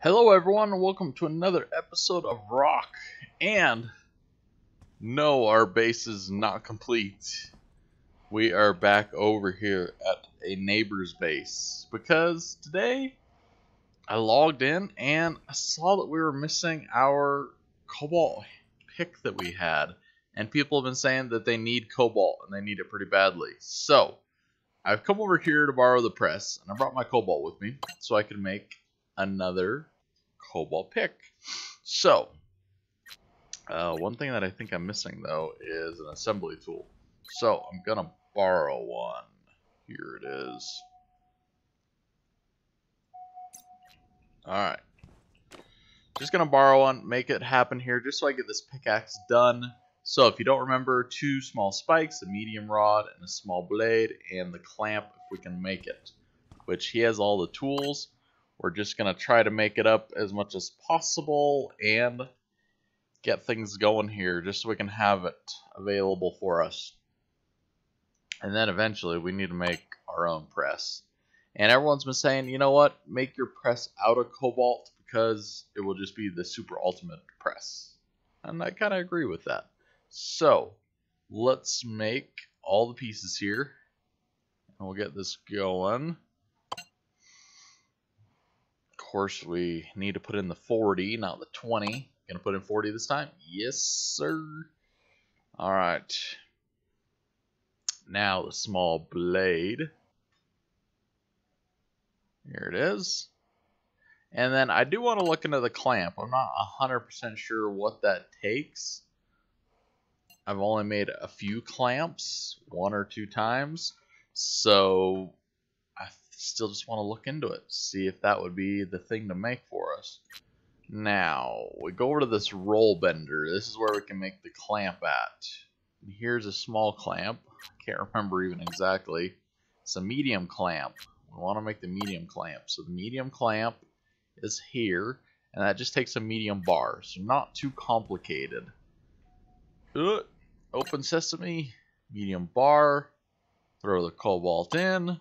Hello everyone and welcome to another episode of Rokh. And no, our base is not complete. We are back over here at a neighbor's base because today I logged in and I saw that we were missing our cobalt pick that we had. And people have been saying that they need cobalt and they need it pretty badly. So I've come over here to borrow the press and I brought my cobalt with me so I can make another cobalt pick. So one thing that I think I'm missing though is an assembly tool, so I'm gonna borrow one. Here it is. Alright, just gonna borrow one, make it happen here just so I get this pickaxe done. So if you don't remember, 2 small spikes, a medium rod and a small blade, and the clamp if we can make it, which he has all the tools. We're just going to try to make it up as much as possible and get things going here just so we can have it available for us. And then eventually we need to make our own press. And everyone's been saying, you know what, make your press out of cobalt because it will just be the super ultimate press. And I kind of agree with that. So let's make all the pieces here and we'll get this going. Of course, we need to put in the 40, not the 20. Gonna put in 40 this time? Yes, sir. Alright. Now the small blade. Here it is. And then I do want to look into the clamp. I'm not 100% sure what that takes. I've only made a few clamps, 1 or 2 times. So I still just want to look into it, see if that would be the thing to make for us. Now, we go over to this roll bender. This is where we can make the clamp at. And here's a small clamp. I can't remember even exactly. It's a medium clamp. We want to make the medium clamp. So the medium clamp is here, and that just takes a medium bar. So not too complicated. Open sesame, medium bar, throw the cobalt in.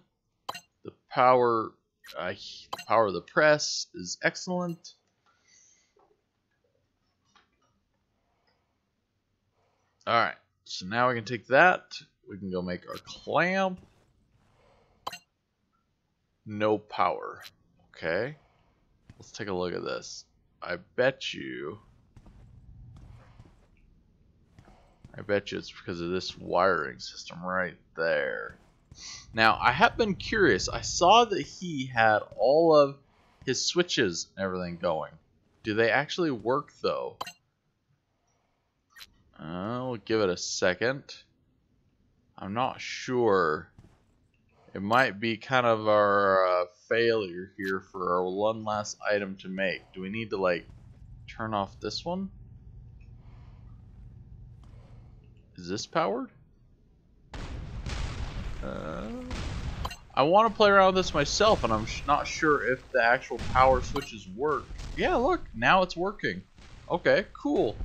The power of the press is excellent. Alright, so now we can take that. We can go make our clamp. No power. Okay. Let's take a look at this. I bet you it's because of this wiring system right there. Now, I have been curious. I saw that he had all of his switches and everything going. Do they actually work, though? We'll give it a second. I'm not sure. It might be kind of our failure here for our one last item to make. Do we need to, like, turn off this one? Is this powered? I want to play around with this myself, and I'm not sure if the actual power switches work. Yeah, look, now it's working. Okay, cool.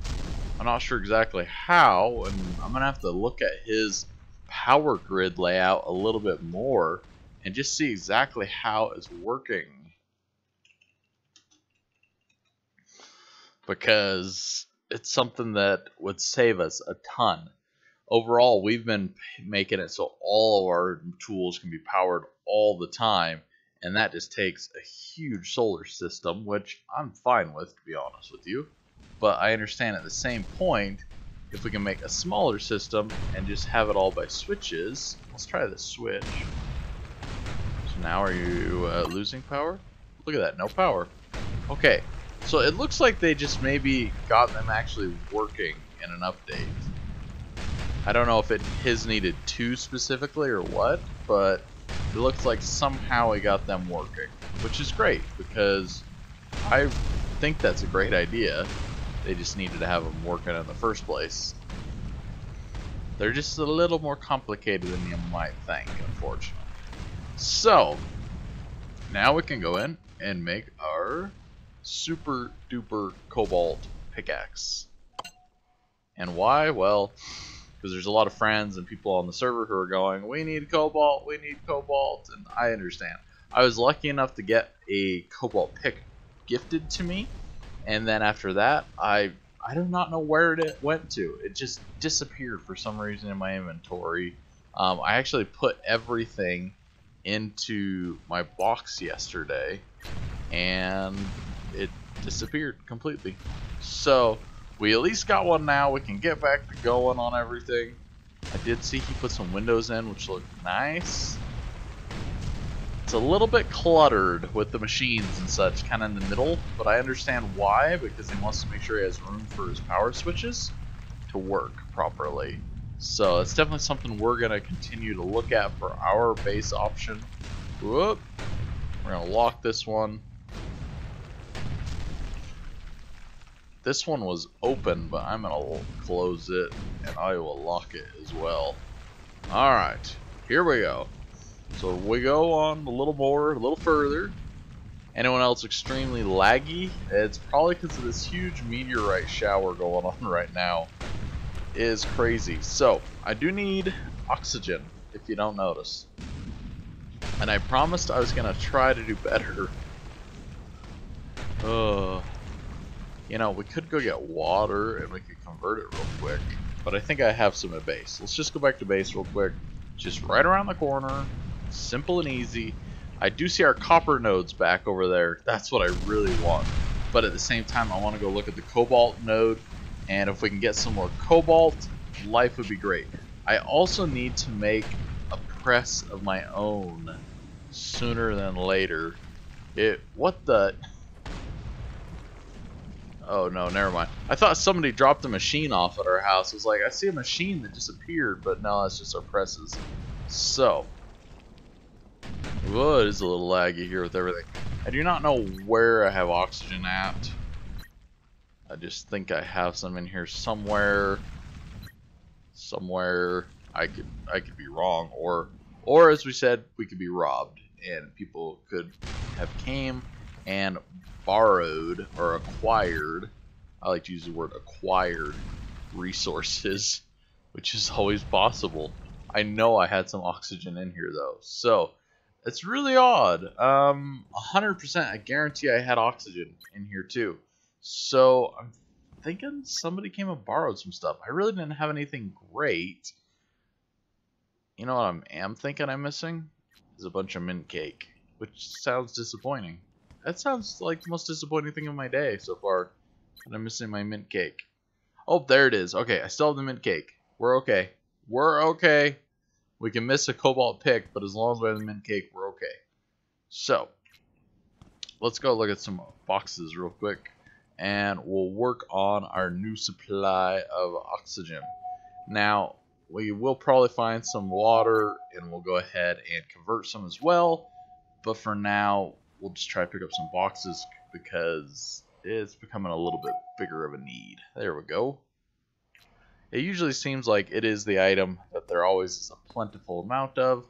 I'm not sure exactly how, and I'm going to have to look at his power grid layout a little bit more and just see exactly how it's working. Because it's something that would save us a ton. Overall, we've been making it so all of our tools can be powered all the time, and that just takes a huge solar system, which I'm fine with, to be honest with you. But I understand at the same point, if we can make a smaller system and just have it all by switches. Let's try the switch. So now are you losing power? Look at that, no power. Okay, so it looks like they just maybe got them actually working in an update. I don't know if his needed 2 specifically or what, but it looks like somehow he got them working, which is great because I think that's a great idea. They just needed to have them working in the first place. They're just a little more complicated than you might think, unfortunately. So, now we can go in and make our super duper cobalt pickaxe. And why? Well, because there's a lot of friends and people on the server who are going, we need cobalt, and I understand. I was lucky enough to get a cobalt pick gifted to me, and then after that, I do not know where it went to. It just disappeared for some reason in my inventory. I actually put everything into my box yesterday, and it disappeared completely. So we at least got one now. We can get back to going on everything. I did see he put some windows in, which look nice. It's a little bit cluttered with the machines and such, kind of in the middle, but I understand why, because he wants to make sure he has room for his power switches to work properly. So it's definitely something we're going to continue to look at for our base option. Whoop. We're going to lock this one. This one was open, but I'm going to close it, and I will lock it as well. Alright, here we go. So we go on a little more, a little further. Anyone else extremely laggy? It's probably because of this huge meteorite shower going on right now. It is crazy. So, I do need oxygen, if you don't notice. And I promised I was going to try to do better. You know, we could go get water and we could convert it real quick. But I think I have some at base. Let's just go back to base real quick. Just right around the corner. Simple and easy. I do see our copper nodes back over there. That's what I really want. But at the same time, I want to go look at the cobalt node. And if we can get some more cobalt, life would be great. I also need to make a press of my own sooner than later. What the... Oh no, never mind. I thought somebody dropped a machine off at our house. I was like, I see a machine that disappeared, but no, that's just our presses. So... Whoa, it is a little laggy here with everything. I do not know where I have oxygen at. I just think I have some in here somewhere. Somewhere. I could be wrong, or as we said, we could be robbed, and people could have came and borrowed or acquired. I like to use the word acquired resources, which is always possible. I know I had some oxygen in here though, so. It's really odd. 100% I guarantee I had oxygen in here too. So I'm thinking somebody came and borrowed some stuff. I really didn't have anything great. You know what I am thinking I'm missing? Is a bunch of mint cake, which sounds disappointing. That sounds like the most disappointing thing of my day so far. And I'm missing my mint cake. Oh, there it is. Okay, I still have the mint cake. We're okay. We're okay. We can miss a cobalt pick, but as long as we have the mint cake, we're okay. So, let's go look at some boxes real quick, and we'll work on our new supply of oxygen. Now, we will probably find some water, and we'll go ahead and convert some as well. But for now, we'll just try to pick up some boxes because it's becoming a little bit bigger of a need. There we go. It usually seems like it is the item that there always is a plentiful amount of.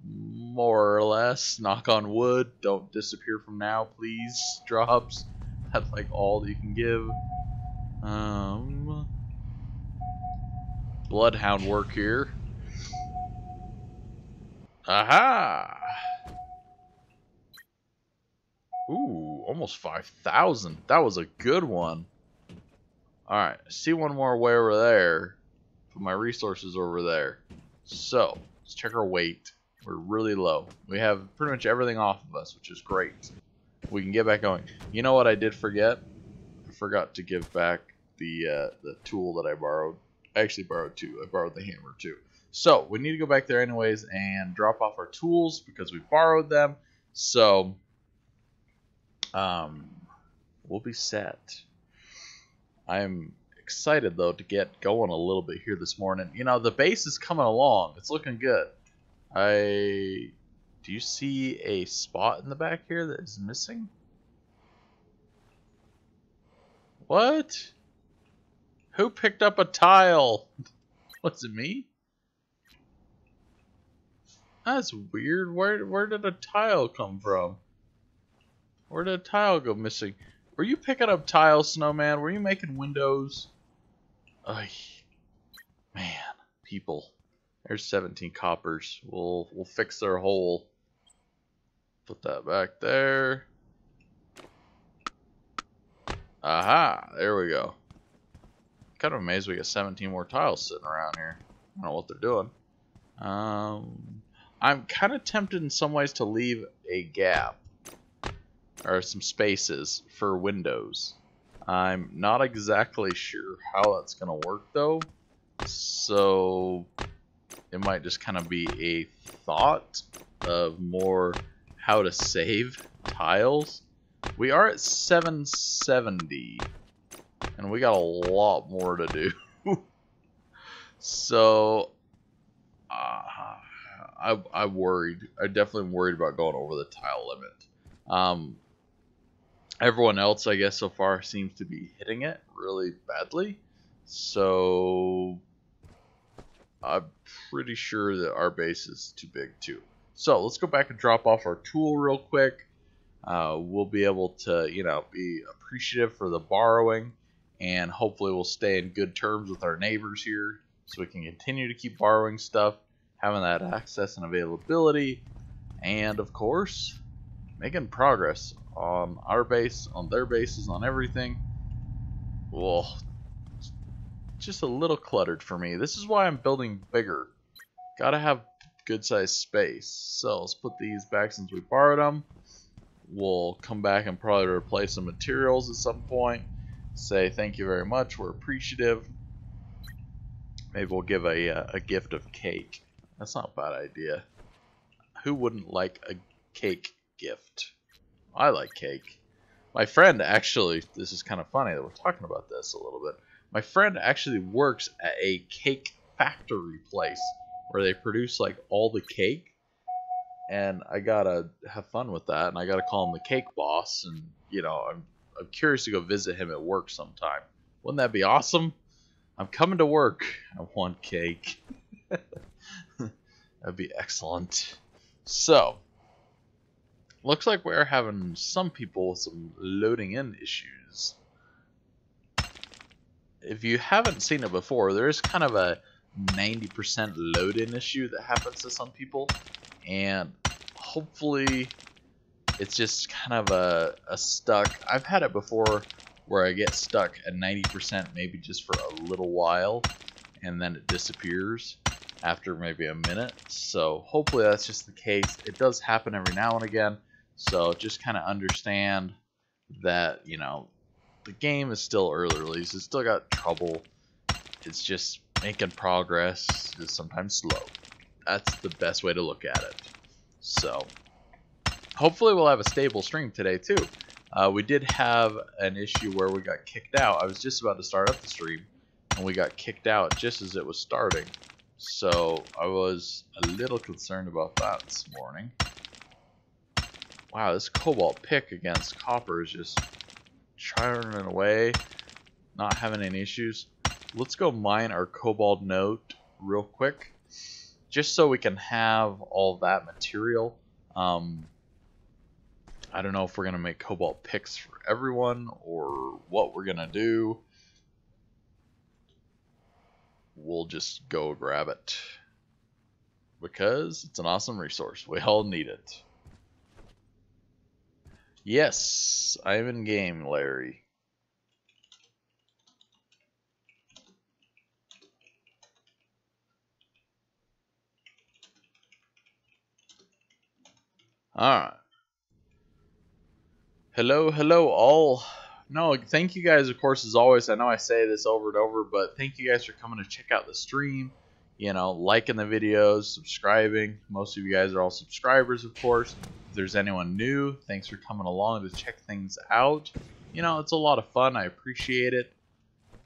More or less. Knock on wood. Don't disappear from now, please. Drops. That's like all that you can give. Bloodhound work here. Aha! Ooh, almost 5,000. That was a good one. Alright, see one more way over there. Put my resources over there. So, let's check our weight. We're really low. We have pretty much everything off of us, which is great. We can get back going. You know what I did forget? I forgot to give back the tool that I borrowed. I actually borrowed two. I borrowed the hammer too. So, we need to go back there anyways and drop off our tools because we borrowed them. So, we'll be set. I'm excited though to get going a little bit here this morning. You know, the base is coming along. It's looking good. Do you see a spot in the back here that is missing? What? Who picked up a tile? Was it me? That's weird. Where did a tile come from? Where did a tile go missing? Were you picking up tiles, Snowman? Were you making windows? Ay, man, people. There's 17 coppers. We'll fix their hole. Put that back there. Aha, there we go. Kind of amazed we got 17 more tiles sitting around here. I don't know what they're doing. I'm kind of tempted in some ways to leave a gap or some spaces for windows. I'm not exactly sure how that's going to work though, so it might just kind of be a thought of more how to save tiles. We are at 770, and we got a lot more to do. So I'm worried. I'm definitely worried about going over the tile limit. Everyone else, I guess, so far seems to be hitting it really badly. So I'm pretty sure that our base is too big too. So let's go back and drop off our tool real quick. We'll be able to, be appreciative for the borrowing, and hopefully we'll stay in good terms with our neighbors here so we can continue to keep borrowing stuff, having that access and availability, and of course making progress on our base, on their bases, on everything. Well, just a little cluttered for me. This is why I'm building bigger. Gotta have good sized space. So let's put these back since we borrowed them. We'll come back and probably replace some materials at some point. Say thank you very much, we're appreciative. Maybe we'll give a gift of cake. That's not a bad idea. Who wouldn't like a cake gift? I like cake. My friend actually, this is kind of funny that we're talking about this a little bit. My friend actually works at a cake factory place where they produce like all the cake, and I gotta have fun with that, and I gotta call him the cake boss, and I'm curious to go visit him at work sometime. Wouldn't that be awesome? I'm coming to work. I want cake. That'd be excellent. So, looks like we're having some people with some loading in issues. If you haven't seen it before, there is kind of a 90% load-in issue that happens to some people, and hopefully it's just kind of a stuck. I've had it before where I get stuck at 90% maybe just for a little while, and then it disappears after maybe a minute. So hopefully that's just the case. It does happen every now and again, so just kind of understand that, the game is still early release. It's still got trouble. It's just making progress. It's sometimes slow. That's the best way to look at it. So hopefully we'll have a stable stream today too. We did have an issue where we got kicked out. I was just about to start up the stream, and we got kicked out just as it was starting. So I was a little concerned about that this morning. Wow, this cobalt pick against copper is just churning away, not having any issues. Let's go mine our cobalt node real quick, just so we can have all that material. I don't know if we're going to make cobalt picks for everyone or what we're going to do. We'll just go grab it because it's an awesome resource. We all need it. Yes, I'm in game, Larry. Alright. Hello, hello all. No, thank you guys, of course, as always. I know I say this over and over, but thank you guys for coming to check out the stream. Liking the videos, subscribing. Most of you guys are all subscribers, of course. If there's anyone new, thanks for coming along to check things out. It's a lot of fun. I appreciate it.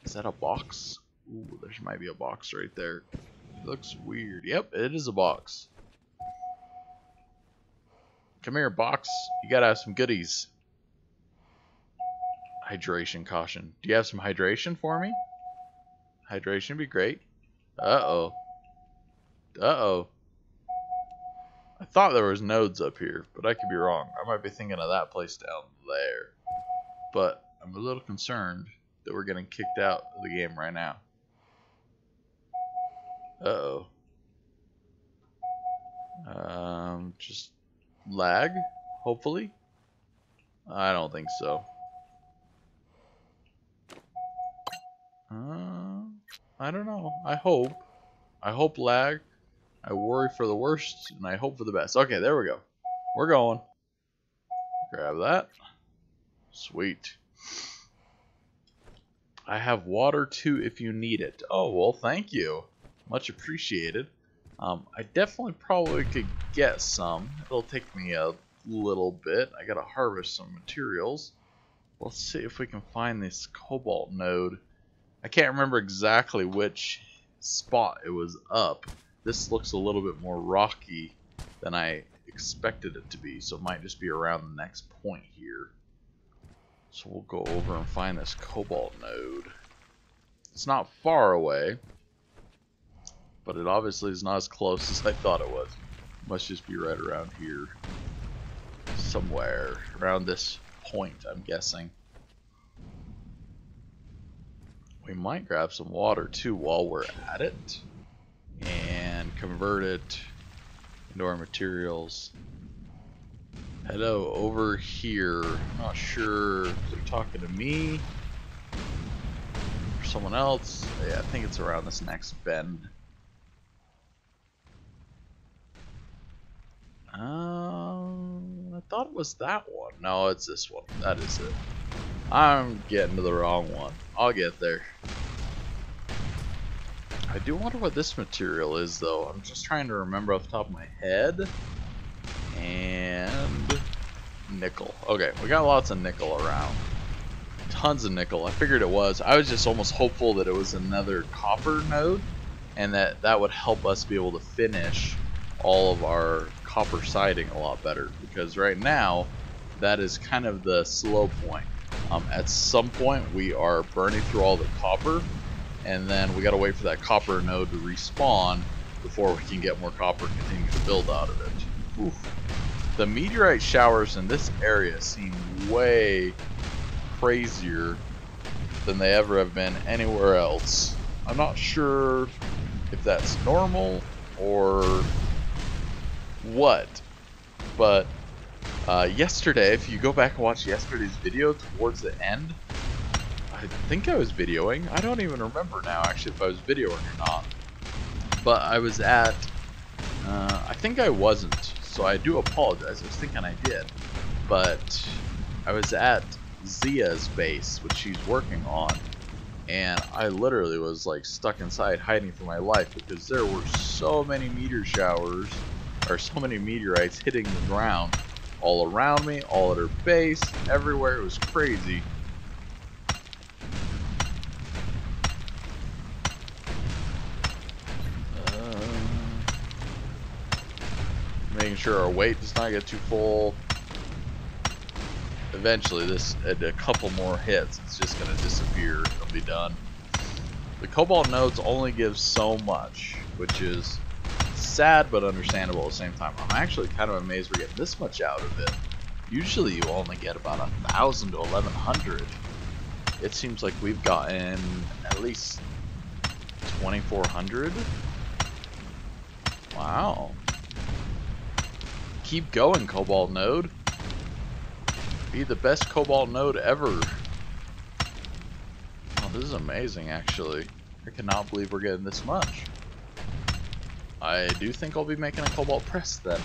Is that a box? Ooh, there might be a box right there. It looks weird. Yep, it is a box. Come here, box. You gotta have some goodies. Hydration caution. Do you have some hydration for me? Hydration would be great. Uh-oh. Uh-oh. I thought there was nodes up here, but I could be wrong. I might be thinking of that place down there. But I'm a little concerned that we're getting kicked out of the game right now. Uh-oh. Just lag, hopefully. I don't think so. I don't know. I hope. I hope lag. I worry for the worst, and I hope for the best. Okay, there we go. We're going. Grab that. Sweet. I have water too if you need it. Oh, well, thank you. Much appreciated. I definitely probably could get some. It'll take me a little bit. I gotta harvest some materials. Let's see if we can find this cobalt node. I can't remember exactly which spot it was up. This looks a little bit more rocky than I expected it to be, so it might just be around the next point here. So we'll go over and find this cobalt node. It's not far away, but it obviously is not as close as I thought it was. It must just be right around here. Somewhere around this point, I'm guessing. We might grab some water too while we're at it and convert it into our materials. Hello, over here. I'm not sure if they're talking to me or someone else. Yeah, I think it's around this next bend. I thought it was that one. No, it's this one. That is it. I'm getting to the wrong one. I'll get there. I do wonder what this material is, though. I'm just trying to remember off the top of my head. And nickel. Okay, we got lots of nickel around. Tons of nickel. I figured it was. I was just almost hopeful that it was another copper node, and that would help us be able to finish all of our copper siding a lot better. Because right now, that is kind of the slow point. At some point, we are burning through all the copper, and then we gotta wait for that copper node to respawn before we can get more copper and continue to build out of it. Oof. The meteorite showers in this area seem way crazier than they ever have been anywhere else. I'm not sure if that's normal or what, but yesterday, if you go back and watch yesterday's video towards the end, I think I was videoing. I don't even remember now actually if I was videoing or not. But I was at, I think I wasn't, so I do apologize. I was thinking I did. But I was at Zia's base, which she's working on, and I literally was like stuck inside hiding for my life because there were so many meteor showers, or so many meteorites hitting the ground all around me, all at her base, everywhere. It was crazy. Making sure our weight does not get too full. Eventually, this at a couple more hits, it's just going to disappear. It'll be done. The cobalt nodes only give so much, which is sad but understandable at the same time. I'm actually kind of amazed we're getting this much out of it. Usually you only get about 1,000 to 1,100. It seems like we've gotten at least 2,400. Wow. Keep going, cobalt node. Be the best cobalt node ever. Oh, this is amazing, actually. I cannot believe we're getting this much. I do think I'll be making a cobalt press then.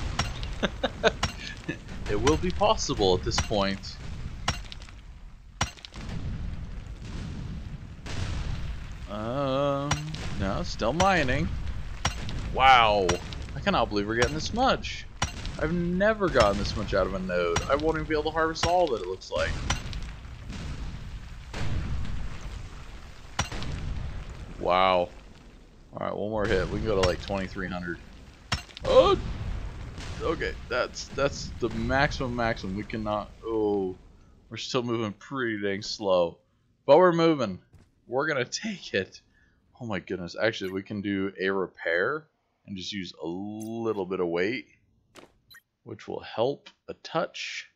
It will be possible at this point. No, still mining. Wow, I cannot believe we're getting this much. I've never gotten this much out of a node. I won't even be able to harvest all that, it looks like. Wow. Alright, one more hit. We can go to like 2,300. Oh! Okay, that's the maximum. We cannot... Oh, we're still moving pretty dang slow. But we're moving. We're gonna take it. Oh my goodness. Actually, we can do a repair and just use a little bit of weight, which will help a touch.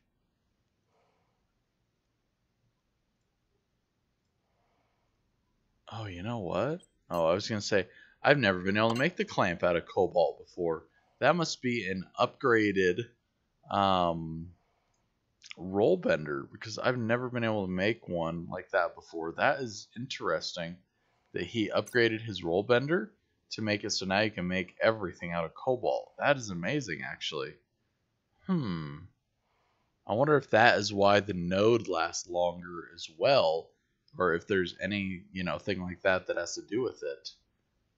Oh, you know what? Oh, I was going to say, I've never been able to make the clamp out of cobalt before. That must be an upgraded roll bender, because I've never been able to make one like that before. That is interesting. that he upgraded his roll bender to make it so now you can make everything out of cobalt. That is amazing, actually. I wonder if that is why the node lasts longer as well, or if there's any, thing like that that has to do with it.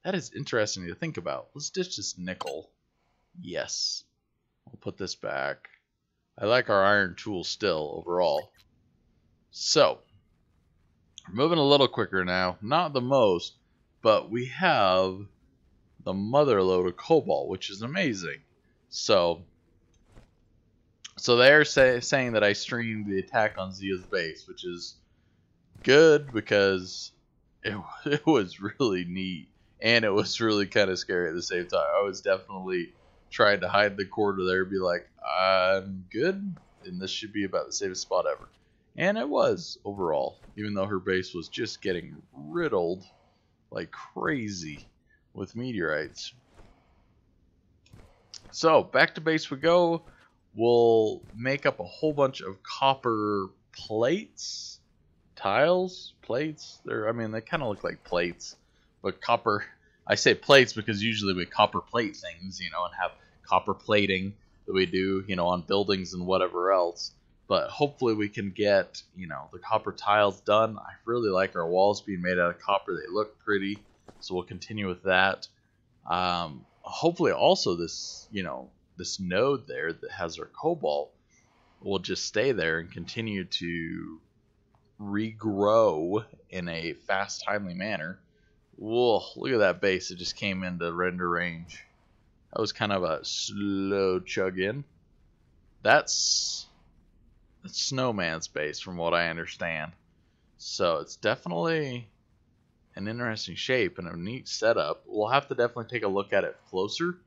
That is interesting to think about. Let's ditch this nickel. Yes. We'll put this back. I like our iron tool still, overall. So, we're moving a little quicker now. Not the most, but we have the mother load of cobalt, which is amazing. So they're saying that I streamed the attack on Zia's base, which is good because it was really neat. And it was really kind of scary at the same time. I was definitely trying to hide the quarter there, be like, I'm good, and this should be about the safest spot ever. And it was, overall, even though her base was just getting riddled like crazy with meteorites. So, back to base we go. We'll make up a whole bunch of copper plates, tiles, plates. They kind of look like plates, but copper. I say plates because usually we copper plate things, and have copper plating that we do, on buildings and whatever else. But hopefully we can get, the copper tiles done. I really like our walls being made out of copper. They look pretty, so we'll continue with that. Hopefully also this, this node there that has our cobalt will just stay there and continue to regrow in a fast, timely manner. Whoa, look at that base. It just came into render range. That was kind of a slow chug in. That's Snowman's base from what I understand. So it's definitely an interesting shape and a neat setup. We'll have to definitely take a look at it closer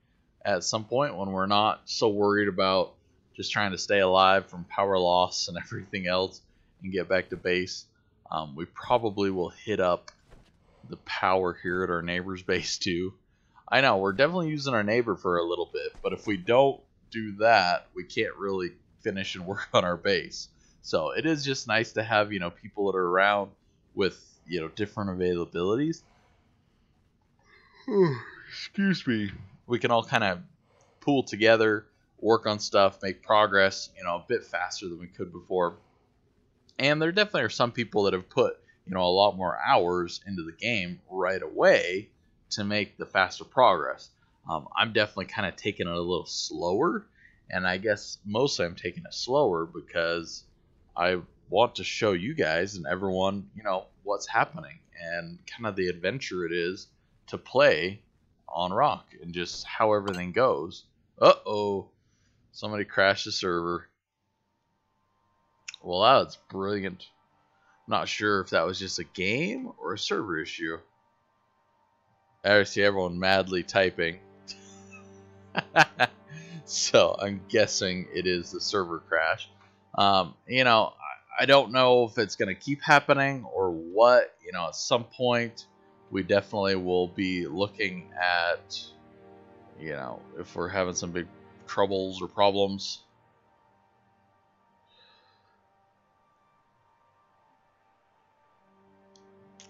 at some point when we're not so worried about just trying to stay alive from power loss and everything else and get back to base. We probably will hit up the power here at our neighbor's base too. I know we're definitely using our neighbor for a little bit, but if we don't do that, we can't really finish and work on our base. So it is just nice to have, people that are around with, different availabilities. Excuse me. We can all kind of pool together, work on stuff, make progress, a bit faster than we could before. And there definitely are some people that have put, a lot more hours into the game right away to make the faster progress. I'm definitely kind of taking it a little slower, and I guess mostly I'm taking it slower because I want to show you guys and everyone, what's happening and kind of the adventure it is to play on Rokh and just how everything goes. Uh-oh, somebody crashed the server. Well, that's brilliant. Not sure if that was just a game or a server issue. I see everyone madly typing. So I'm guessing it is the server crash. I don't know if it's going to keep happening or what. At some point we definitely will be looking at, if we're having some big troubles or problems.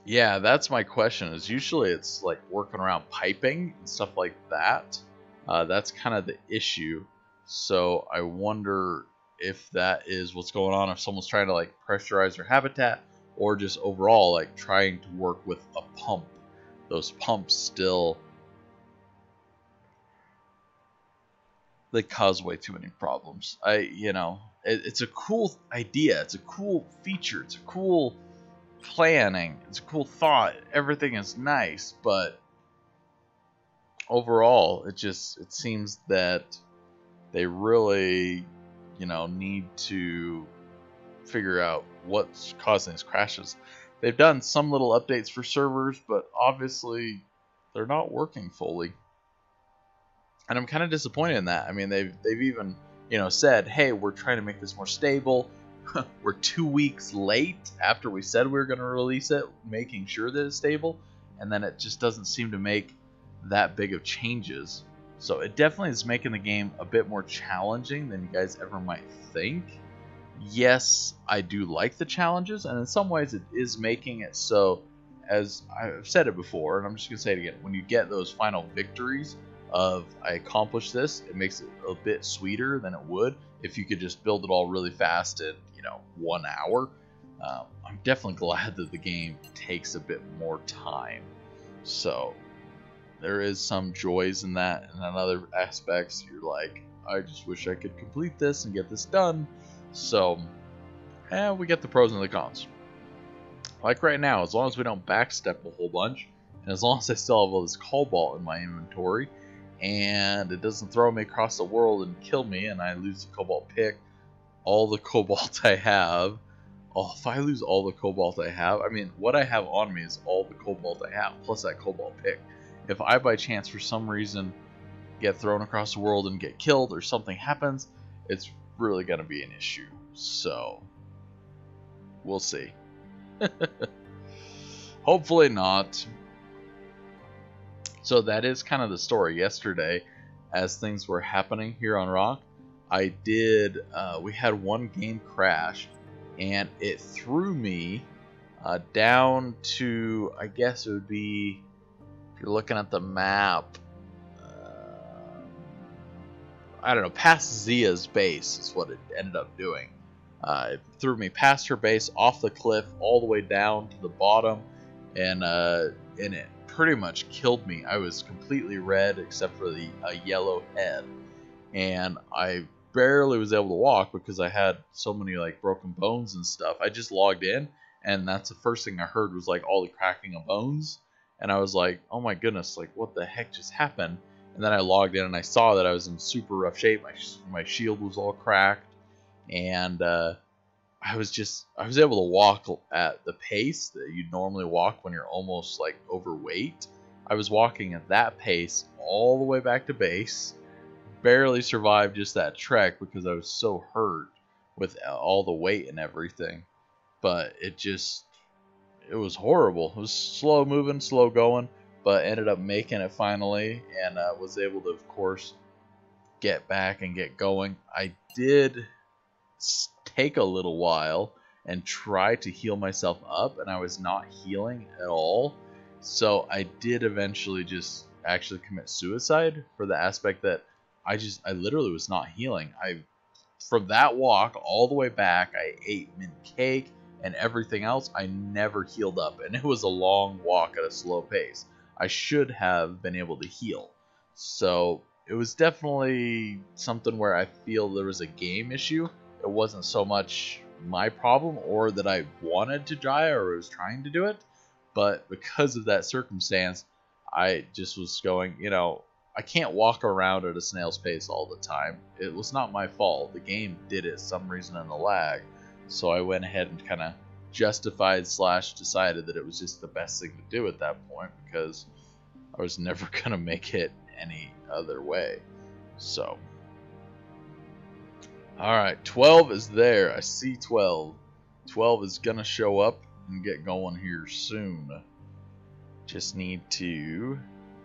Yeah, that's my question. Is usually it's like working around piping and stuff like that. That's kind of the issue. So I wonder if that is what's going on. If someone's trying to like pressurize their habitat, or just overall like trying to work with a pump. Those pumps still, they cause way too many problems. It's a cool idea. It's a cool feature. It's a cool planning. It's a cool thought. Everything is nice, but overall, it seems that they really, need to figure out what's causing these crashes. They've done some little updates for servers, but obviously they're not working fully. And I'm kind of disappointed in that. I mean, they've even, said, hey, we're trying to make this more stable. We're 2 weeks late after we said we were going to release it, making sure that it's stable, and then it just doesn't seem to make that big of changes. So it definitely is making the game a bit more challenging than you guys ever might think. Yes, I do like the challenges, and in some ways it is making it so as I've said it before, and I'm just gonna say it again, when you get those final victories of I accomplished this, it makes it a bit sweeter than it would if you could just build it all really fast in 1 hour. I'm definitely glad that the game takes a bit more time. So there is some joys in that, and in other aspects you're like, I just wish I could complete this and get this done. So we get the pros and the cons. Like right now, as long as we don't backstep a whole bunch, and as long as I still have all this cobalt in my inventory, and it doesn't throw me across the world and kill me, and I lose the cobalt pick, all the cobalt I have, if I lose all the cobalt I have, I mean, what I have on me is all the cobalt I have, plus that cobalt pick. If I by chance, for some reason, get thrown across the world and get killed, or something happens, it's really going to be an issue. So, we'll see. Hopefully not. So that is kind of the story. Yesterday, as things were happening here on Rokh, we had one game crash, and it threw me down to, I guess it would be, if you're looking at the map, I don't know, past Zia's base is what it ended up doing. It threw me past her base, off the cliff, all the way down to the bottom, and it pretty much killed me. I was completely red except for the yellow head, and I barely was able to walk because I had so many like broken bones and stuff. I just logged in, and that's the first thing I heard was like all the cracking of bones, and I was like, oh my goodness, like what the heck just happened? And then I logged in and I saw that I was in super rough shape. My shield was all cracked, and I was able to walk at the pace that you'd normally walk when you're almost like overweight. I was walking at that pace all the way back to base. Barely survived just that trek because I was so hurt with all the weight and everything. But it was horrible. It was slow moving, slow going, but ended up making it finally, and was able to, of course, get back and get going. I did take a little while and try to heal myself up, and I was not healing at all. So I did eventually just actually commit suicide for the aspect that I literally was not healing. From that walk all the way back, I ate mint cake and everything else. I never healed up, and it was a long walk at a slow pace. I should have been able to heal. So it was definitely something where I feel there was a game issue. It wasn't so much my problem or that I wanted to die or was trying to do it, but because of that circumstance, I just was going, I can't walk around at a snail's pace all the time. It was not my fault. The game did it some reason in the lag. So I went ahead and kind of justified / decided that it was just the best thing to do at that point, because I was never going to make it any other way. So, alright, 12 is there. I see 12. 12 is going to show up and get going here soon. Just need to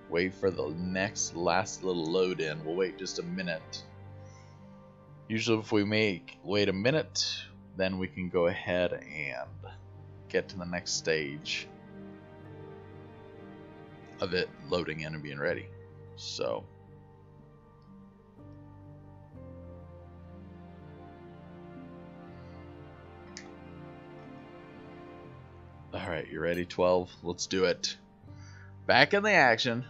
wait for the last little load in. We'll wait just a minute. Usually if we wait a minute, then we can go ahead and get to the next stage of it loading in and being ready. So alright, you ready, 12? Let's do it. Back in the action.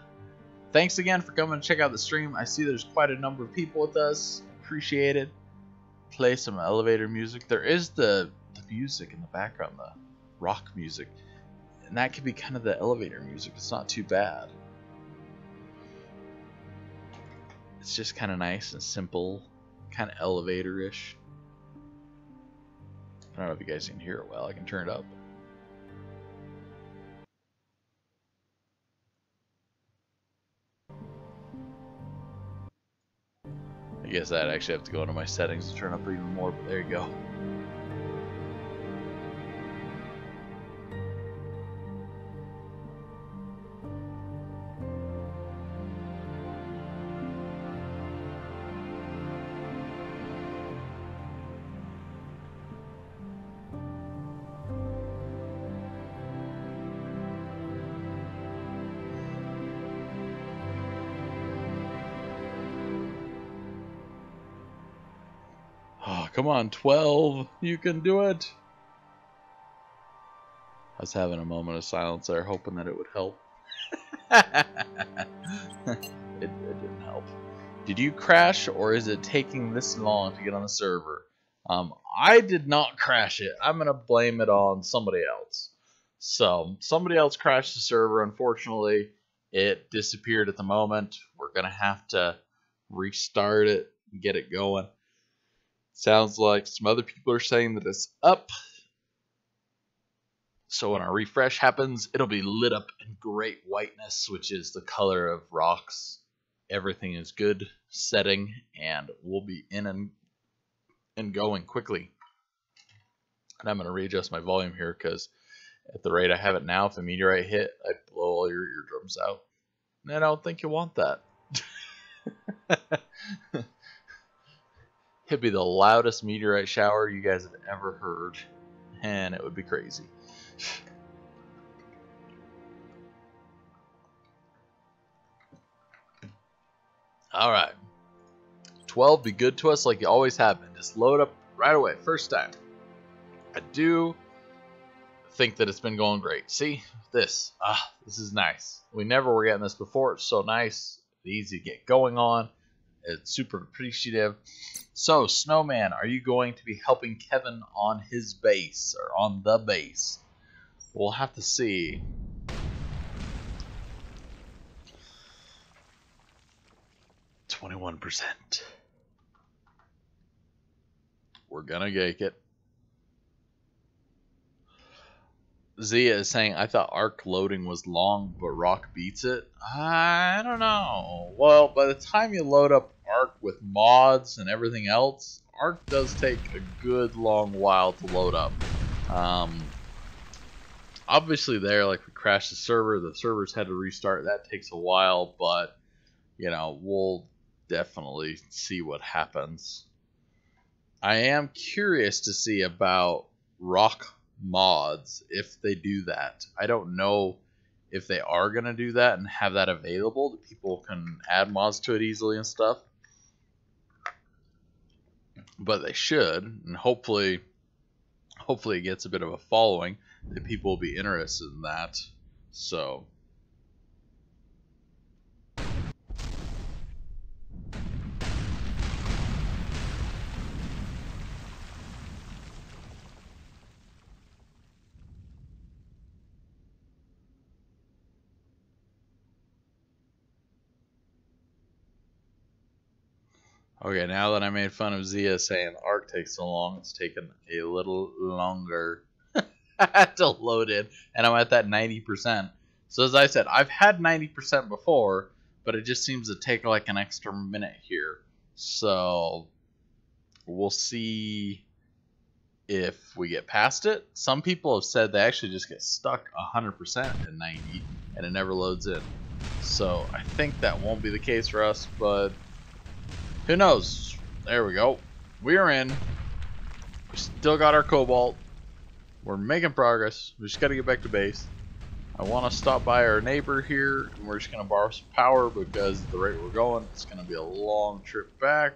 Thanks again for coming to check out the stream. I see there's quite a number of people with us. Appreciate it. Play some elevator music. There is the music in the background, the rock music. And that could be kind of the elevator music. It's not too bad. It's just kind of nice and simple. Kind of elevator-ish. I don't know if you guys can hear it well. I can turn it up. I guess I'd actually have to go into my settings to turn up even more, but there you go. come on, 12. You can do it. I was having a moment of silence there, hoping that it would help. It didn't help. Did you crash, or is it taking this long to get on the server? I did not crash it. I'm going to blame it on somebody else. So, somebody else crashed the server, unfortunately. It disappeared at the moment. We're going to have to restart it and get it going. Sounds like some other people are saying that it's up. So when our refresh happens, it'll be lit up in great whiteness, which is the color of Rokh's. Everything is good setting, and we'll be in and going quickly. And I'm going to readjust my volume here because at the rate I have it now, if a meteorite hit, I'd blow all your eardrums out. And I don't think you want that. It'd be the loudest meteorite shower you guys have ever heard, and it would be crazy. Alright. 12, be good to us like you always have been. Just load up right away, first time. I do think that it's been going great. See? This. This is nice. We never were getting this before. It's so nice. Easy to get going on. It's super appreciative. So, Snowman, are you going to be helping Kevin on his base, or on the base? We'll have to see. %. We're gonna get it. Zia is saying, I thought arc loading was long, but Rokh beats it. I don't know. Well, by the time you load up arc with mods and everything else, arc does take a good long while to load up. Obviously there, like, we crashed the servers had to restart. That takes a while, but, you know, we'll definitely see what happens. I am curious to see about Rokh mods, if they do that. I don't know if they are going to do that and have that available, that people can add mods to it easily and stuff. But they should, and hopefully it gets a bit of a following, that people will be interested in that. So okay, now that I made fun of Zia saying arc takes so long, it's taken a little longer to load in, and I'm at that 90%. So as I said, I've had 90% before, but it just seems to take like an extra minute here. So we'll see if we get past it. Some people have said they actually just get stuck 100% at 90 and it never loads in. So I think that won't be the case for us, but who knows? There we go. We're in. We still got our cobalt. We're making progress. We just got to get back to base. I want to stop by our neighbor here, and we're just going to borrow some power because at the rate we're going, it's going to be a long trip back.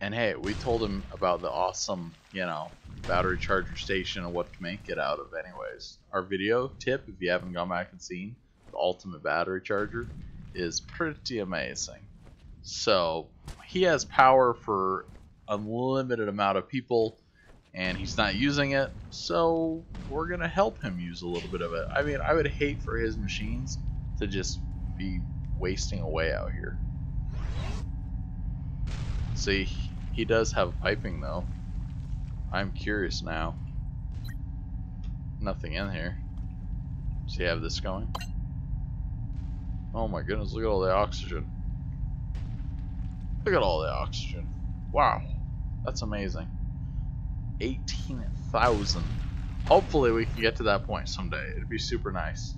And hey, we told him about the awesome, you know, battery charger station and what to make it out of anyways. Our video tip, if you haven't gone back and seen, the ultimate battery charger is pretty amazing. So he has power for unlimited amount of people, and he's not using it, so we're gonna help him use a little bit of it. I mean, I would hate for his machines to just be wasting away out here. See, he does have piping though. I'm curious now. Nothing in here. Does he have this going? Oh my goodness, look at all the oxygen. Look at all the oxygen. Wow, that's amazing. 18,000. Hopefully we can get to that point someday. It'd be super nice.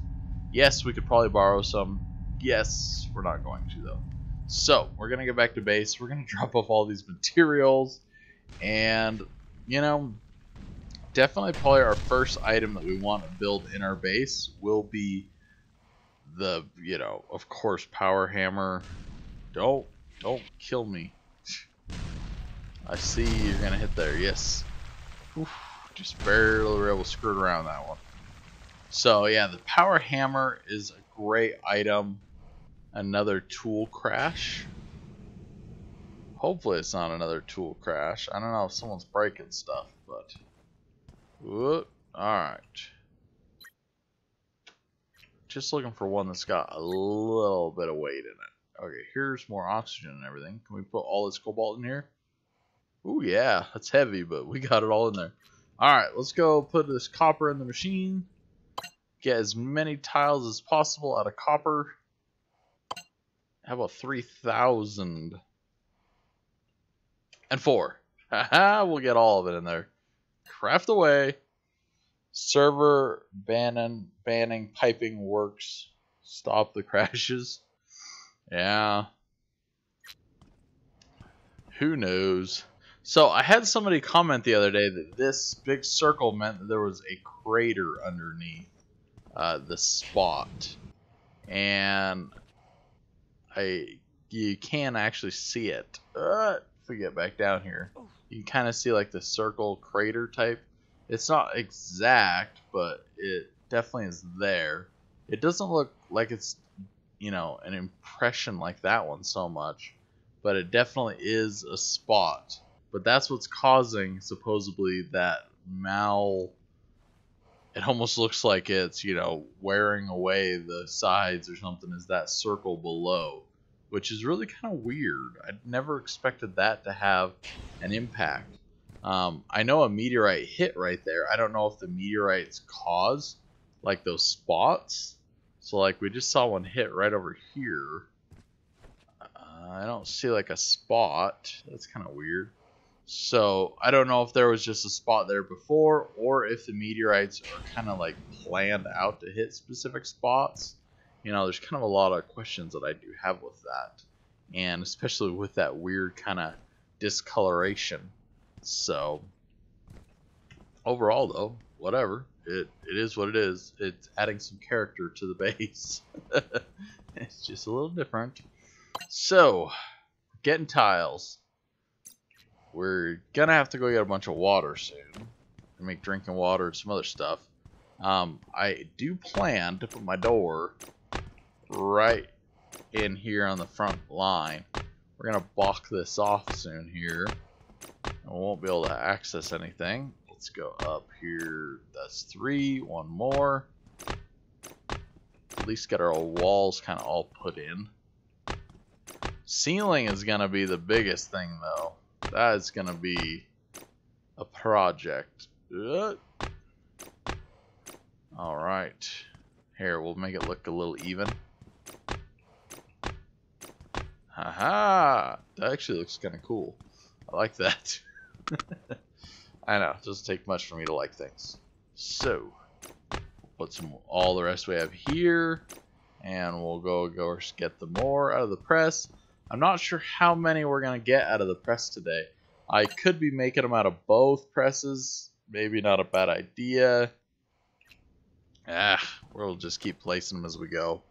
Yes, we could probably borrow some. Yes, we're not going to though. So we're gonna get back to base. We're gonna drop off all these materials, and you know, definitely probably our first item that we want to build in our base will be the, you know, of course, power hammer. Don't kill me. I see you're gonna hit there. Yes. Oof, just barely were able to skirt around that one. So yeah, the power hammer is a great item. Another tool crash. Hopefully it's not another tool crash. I don't know if someone's breaking stuff, but whoop. Alright. Just looking for one that's got a little bit of weight in it. Okay, here's more oxygen and everything. Can we put all this cobalt in here? Ooh, yeah, that's heavy, but we got it all in there. Alright, let's go put this copper in the machine. Get as many tiles as possible out of copper. How about 3,000? And 4. Haha, we'll get all of it in there. Craft away. Server banning piping works. Stop the crashes. Yeah. Who knows? So I had somebody comment the other day that this big circle meant that there was a crater underneath the spot, and you can actually see it. If we get back down here, you can kind of see like the circle crater type. It's not exact, but it definitely is there. It doesn't look like it's, you know, an impression like that one so much, but it definitely is a spot. But that's what's causing supposedly that it almost looks like it's, you know, wearing away the sides or something, is that circle below, which is really kind of weird. I'd never expected that to have an impact. I know a meteorite hit right there. I don't know if the meteorites cause like those spots. So like we just saw one hit right over here. I don't see like a spot. That's kind of weird. So I don't know if there was just a spot there before, or if the meteorites are kind of like planned out to hit specific spots. You know, there's kind of a lot of questions that I do have with that, and especially with that weird kind of discoloration. So overall though, whatever, it is what it is. It's adding some character to the base. It's just a little different. So getting tiles. We're gonna have to go get a bunch of water soon and make drinking water and some other stuff. I do plan to put my door right in here on the front line. We're gonna block this off soon here. I won't be able to access anything. Let's go up here. That's 3. One more. At least get our walls kind of all put in. Ceiling is gonna be the biggest thing though. That is gonna be a project. Alright. Here, we'll make it look a little even. Haha! That actually looks kind of cool. I like that. I know, it doesn't take much for me to like things. So, put all the rest we have here, and we'll go get the more out of the press. I'm not sure how many we're gonna get out of the press today. I could be making them out of both presses. Maybe not a bad idea. We'll just keep placing them as we go.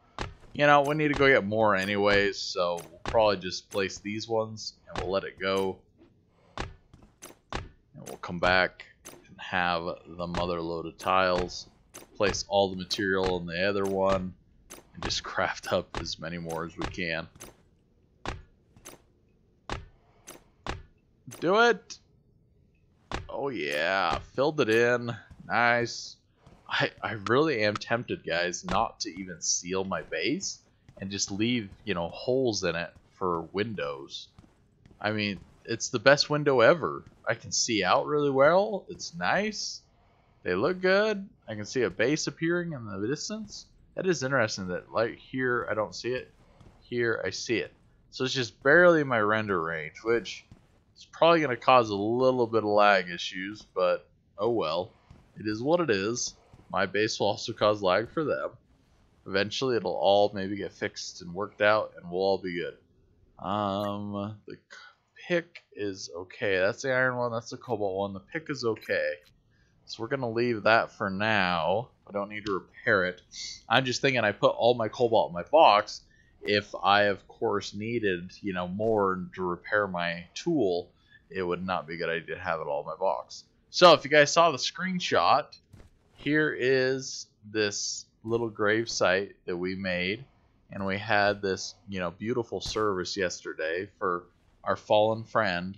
You know, we need to go get more anyways, so we'll probably just place these ones and we'll let it go. And we'll come back and have the mother load of tiles. Place all the material in the other one and just craft up as many more as we can. Do it! Oh yeah, filled it in. Nice. I really am tempted, guys, not to even seal my base and just leave, you know, holes in it for windows. I mean, it's the best window ever. I can see out really well. It's nice. They look good. I can see a base appearing in the distance. That is interesting that, like, here I don't see it. Here I see it. So it's just barely in my render range, which is probably going to cause a little bit of lag issues, but oh well. It is what it is. My base will also cause lag for them. Eventually it'll all maybe get fixed and worked out and we'll all be good. The pick is okay. That's the iron one, that's the cobalt one. The pick is okay. So we're going to leave that for now. I don't need to repair it. I'm just thinking I put all my cobalt in my box. If I, of course, needed, you know, more to repair my tool, it would not be a good idea to have it all in my box. So if you guys saw the screenshot, here is this little grave site that we made, and we had this, you know, beautiful service yesterday for our fallen friend.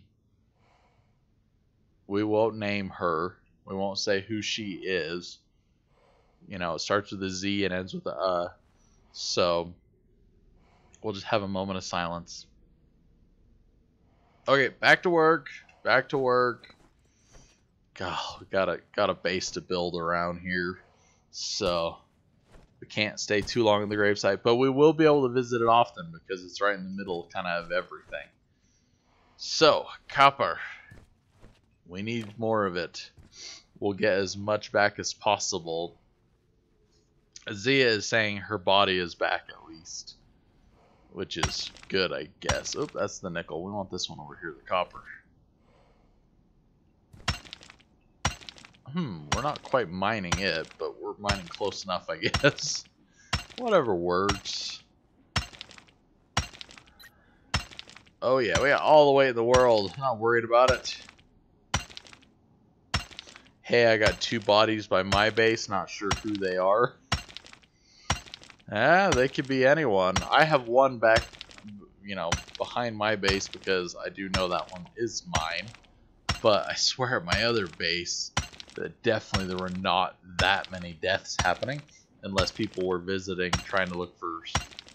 We won't name her. We won't say who she is. You know, it starts with a Z and ends with a so we'll just have a moment of silence. Okay, back to work. Back to work. God, we got a base to build around here, so we can't stay too long in the gravesite, but we will be able to visit it often because it's right in the middle kind of everything. So, copper. We need more of it. We'll get as much back as possible. Zia is saying her body is back at least, which is good, I guess. Oh, that's the nickel. We want this one over here, the copper. We're not quite mining it, but we're mining close enough, I guess. Whatever works. Oh yeah, we got all the way in the world. Not worried about it. Hey, I got 2 bodies by my base. Not sure who they are. They could be anyone. I have one back, you know, behind my base because I do know that one is mine. But I swear at my other base, that definitely there were not that many deaths happening, unless people were visiting, trying to look for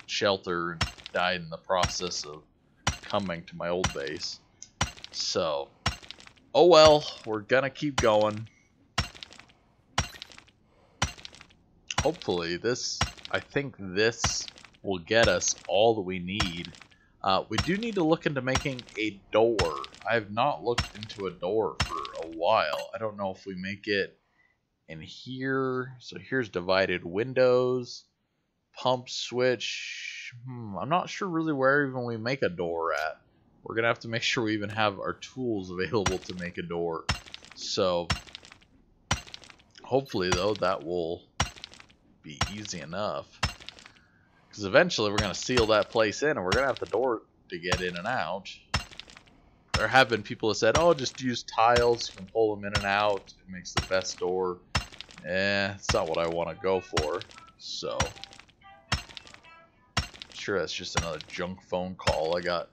shelter, and died in the process of coming to my old base. So, oh well, we're gonna keep going. Hopefully I think this will get us all that we need. We do need to look into making a door. I have not looked into a door for a while. I don't know if we make it in here. So here's divided windows, pump switch. I'm not sure really where even we make a door at. We're going to have to make sure we even have our tools available to make a door. So hopefully though that will be easy enough. Because eventually we're going to seal that place in and we're going to have the door to get in and out. There have been people that said, oh, just use tiles. You can pull them in and out. It makes the best door. It's not what I want to go for. So, sure, that's just another junk phone call. I got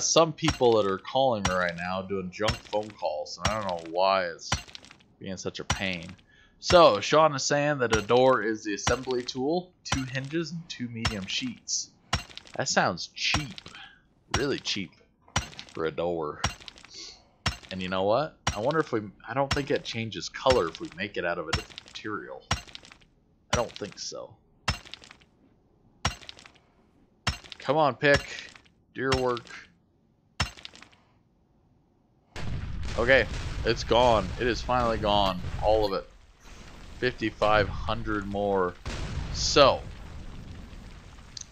some people that are calling me right now doing junk phone calls. And I don't know why it's being such a pain. So, Sean is saying that a door is the assembly tool, 2 hinges, and 2 medium sheets. That sounds cheap. Really cheap for a door. And you know what? I wonder if I don't think it changes color if we make it out of a different material. I don't think so. Come on, pick. Do your work. Okay, it's gone. It is finally gone. All of it. 5,500 more. So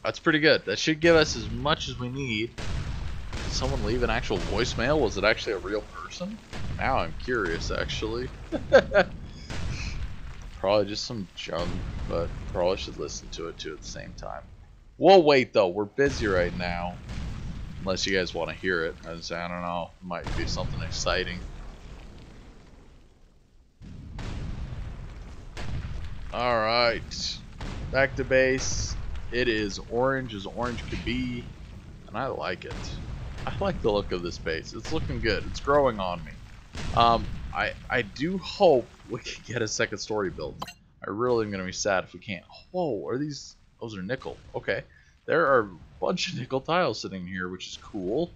that's pretty good. That should give us as much as we need. Did someone leave an actual voicemail? Was it actually a real person? Now I'm curious, actually. Probably just some junk, but probably should listen to it too at the same time. We'll wait though. We're busy right now. Unless you guys want to hear it. I don't know. It might be something exciting. Alright, back to base. It is orange as orange could be, and I like it. I like the look of this base. It's looking good. It's growing on me. I do hope we can get a second story built. I really am going to be sad if we can't. Whoa, are these? Those are nickel. Okay. There are a bunch of nickel tiles sitting here, which is cool.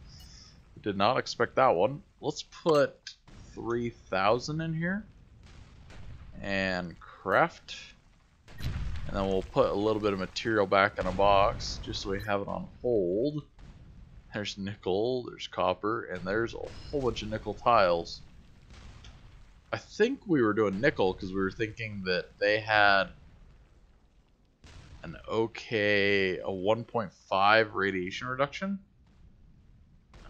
Did not expect that one. Let's put 3,000 in here. And craft, and then we'll put a little bit of material back in a box just so we have it on hold. There's nickel, there's copper, and there's a whole bunch of nickel tiles. I think we were doing nickel because we were thinking that they had a 1.5 radiation reduction.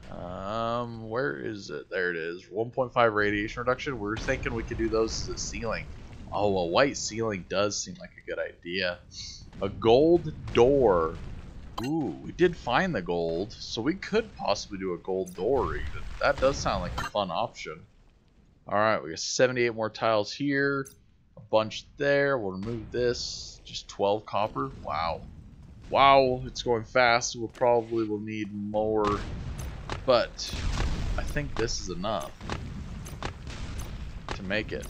Where is it? There it is. 1.5 radiation reduction. We were thinking we could do those as a ceiling. Oh, a white ceiling does seem like a good idea. A gold door Ooh, we did find the gold, so we could possibly do a gold door even. That does sound like a fun option. Alright, we got 78 more tiles here. A bunch there. We'll remove this. Just 12 copper. Wow. Wow, it's going fast. We'll probably will need more. But I think this is enough to make it.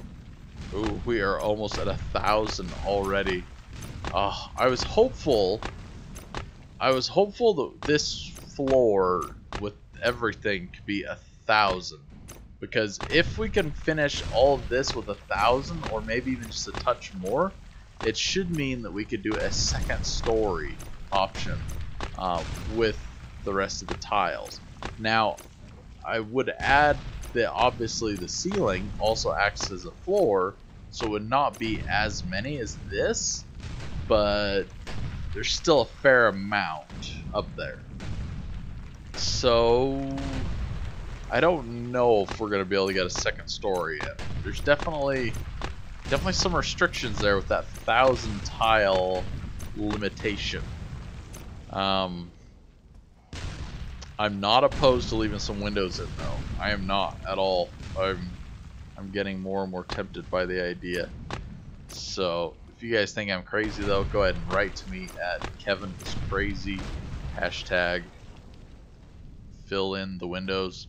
Ooh, we are almost at 1,000 already. I was hopeful that this floor with everything could be 1,000. Because if we can finish all of this with 1,000, or maybe even just a touch more, it should mean that we could do a second story option with the rest of the tiles. Now, I would add that obviously the ceiling also acts as a floor, so it would not be as many as this, but there's still a fair amount up there. So I don't know if we're gonna be able to get a second story yet. There's definitely some restrictions there with that 1,000 tile limitation. I'm not opposed to leaving some windows in though. I am not at all. I'm getting more and more tempted by the idea. So if you guys think I'm crazy though, go ahead and write to me at KevinIsCrazy hashtag fill in the windows.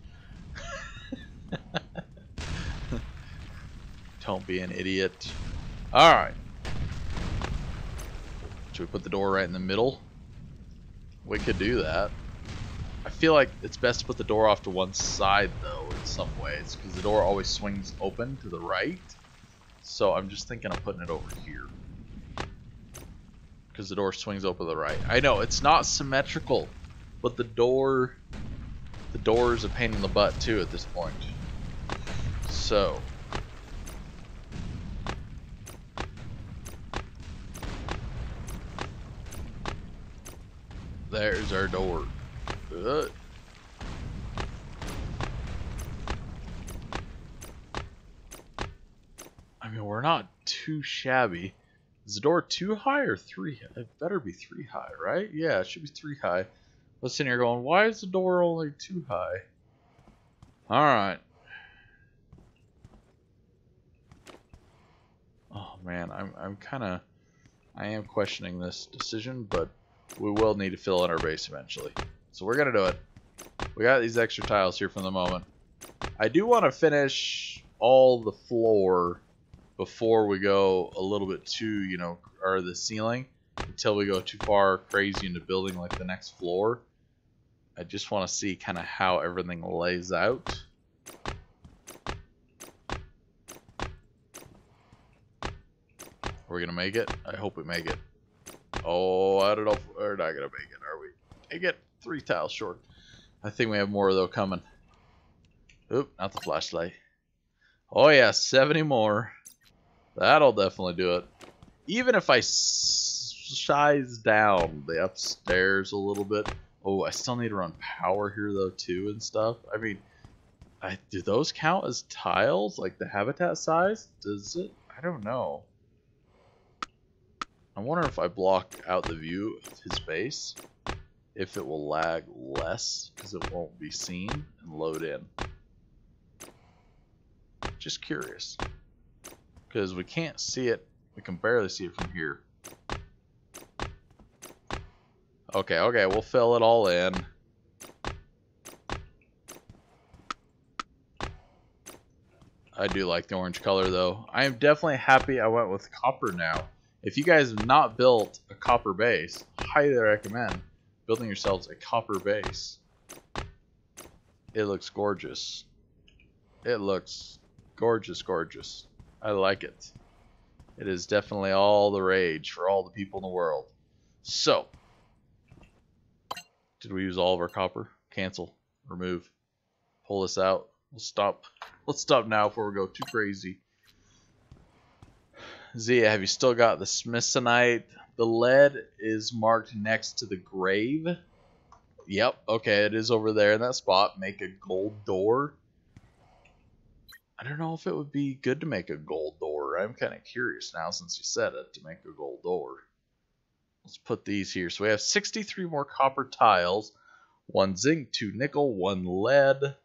Don't be an idiot. Alright. Should we put the door right in the middle? We could do that. I feel like it's best to put the door off to one side though in some ways, because the door always swings open to the right. So I'm just thinking of putting it over here, because the door swings open to the right. I know it's not symmetrical, but the door is a pain in the butt too at this point. So there's our door. Good. I mean, we're not too shabby. Is the door too high or 3? It better be 3 high, right? Yeah, it should be 3 high. Let's sit here going, why is the door only 2 high? Alright. Oh man, I am questioning this decision, but we will need to fill in our base eventually. So we're gonna do it. We got these extra tiles here from the moment. I do want to finish all the floor before we go a little bit too, you know, or the ceiling, until we go too far crazy into building like the next floor. I just want to see kind of how everything lays out. Are we gonna make it? I hope we make it. Oh, I don't know if we're not gonna make it, are we? I get 3 tiles short. I think we have more though coming. Oop, not the flashlight. Oh yeah, 70 more. That'll definitely do it. Even if I size down the upstairs a little bit. Oh, I still need to run power here though too and stuff. I mean, do those count as tiles? Like the habitat size? Does it? I don't know. I wonder if I block out the view of his base, if it will lag less because it won't be seen and load in. Just curious. Because we can't see it. We can barely see it from here. Okay, we'll fill it all in. I do like the orange color though. I am definitely happy I went with copper now. If you guys have not built a copper base, highly recommend building yourselves a copper base. It looks gorgeous. It looks gorgeous, gorgeous. I like it. It is definitely all the rage for all the people in the world. So, did we use all of our copper? Cancel. Remove. Pull this out. We'll stop. Let's stop now before we go too crazy. Zia, have you still got the smithsonite? The lead is marked next to the grave. Yep, okay, it is over there in that spot. Make a gold door. I don't know if it would be good to make a gold door. I'm kind of curious now since you said it, to make a gold door. Let's put these here. So we have 63 more copper tiles. 1 zinc, 2 nickel, 1 lead.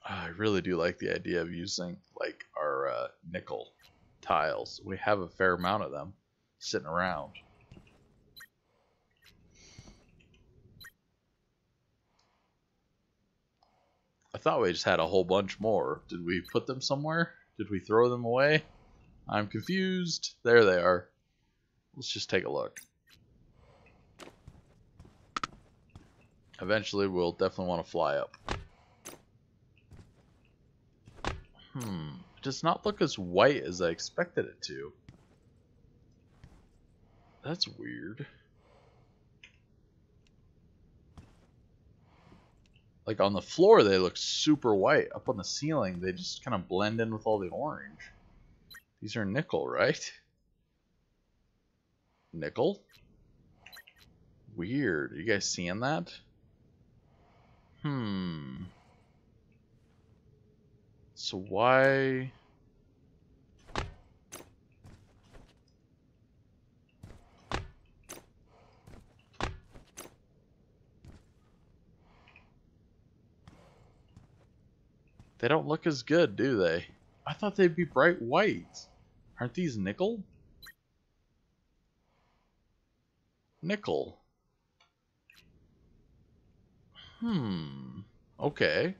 I really do like the idea of using like our nickel tiles. We have a fair amount of them sitting around. I thought we just had a whole bunch more. Did we put them somewhere? Did we throw them away? I'm confused. There they are. Let's just take a look. Eventually we'll definitely want to fly up. It does not look as white as I expected it to. That's weird. Like on the floor they look super white. Up on the ceiling they just kind of blend in with all the orange. These are nickel, right? Nickel? Weird. Are you guys seeing that? So why... They don't look as good, do they? I thought they'd be bright white. Aren't these nickel? Nickel. Okay.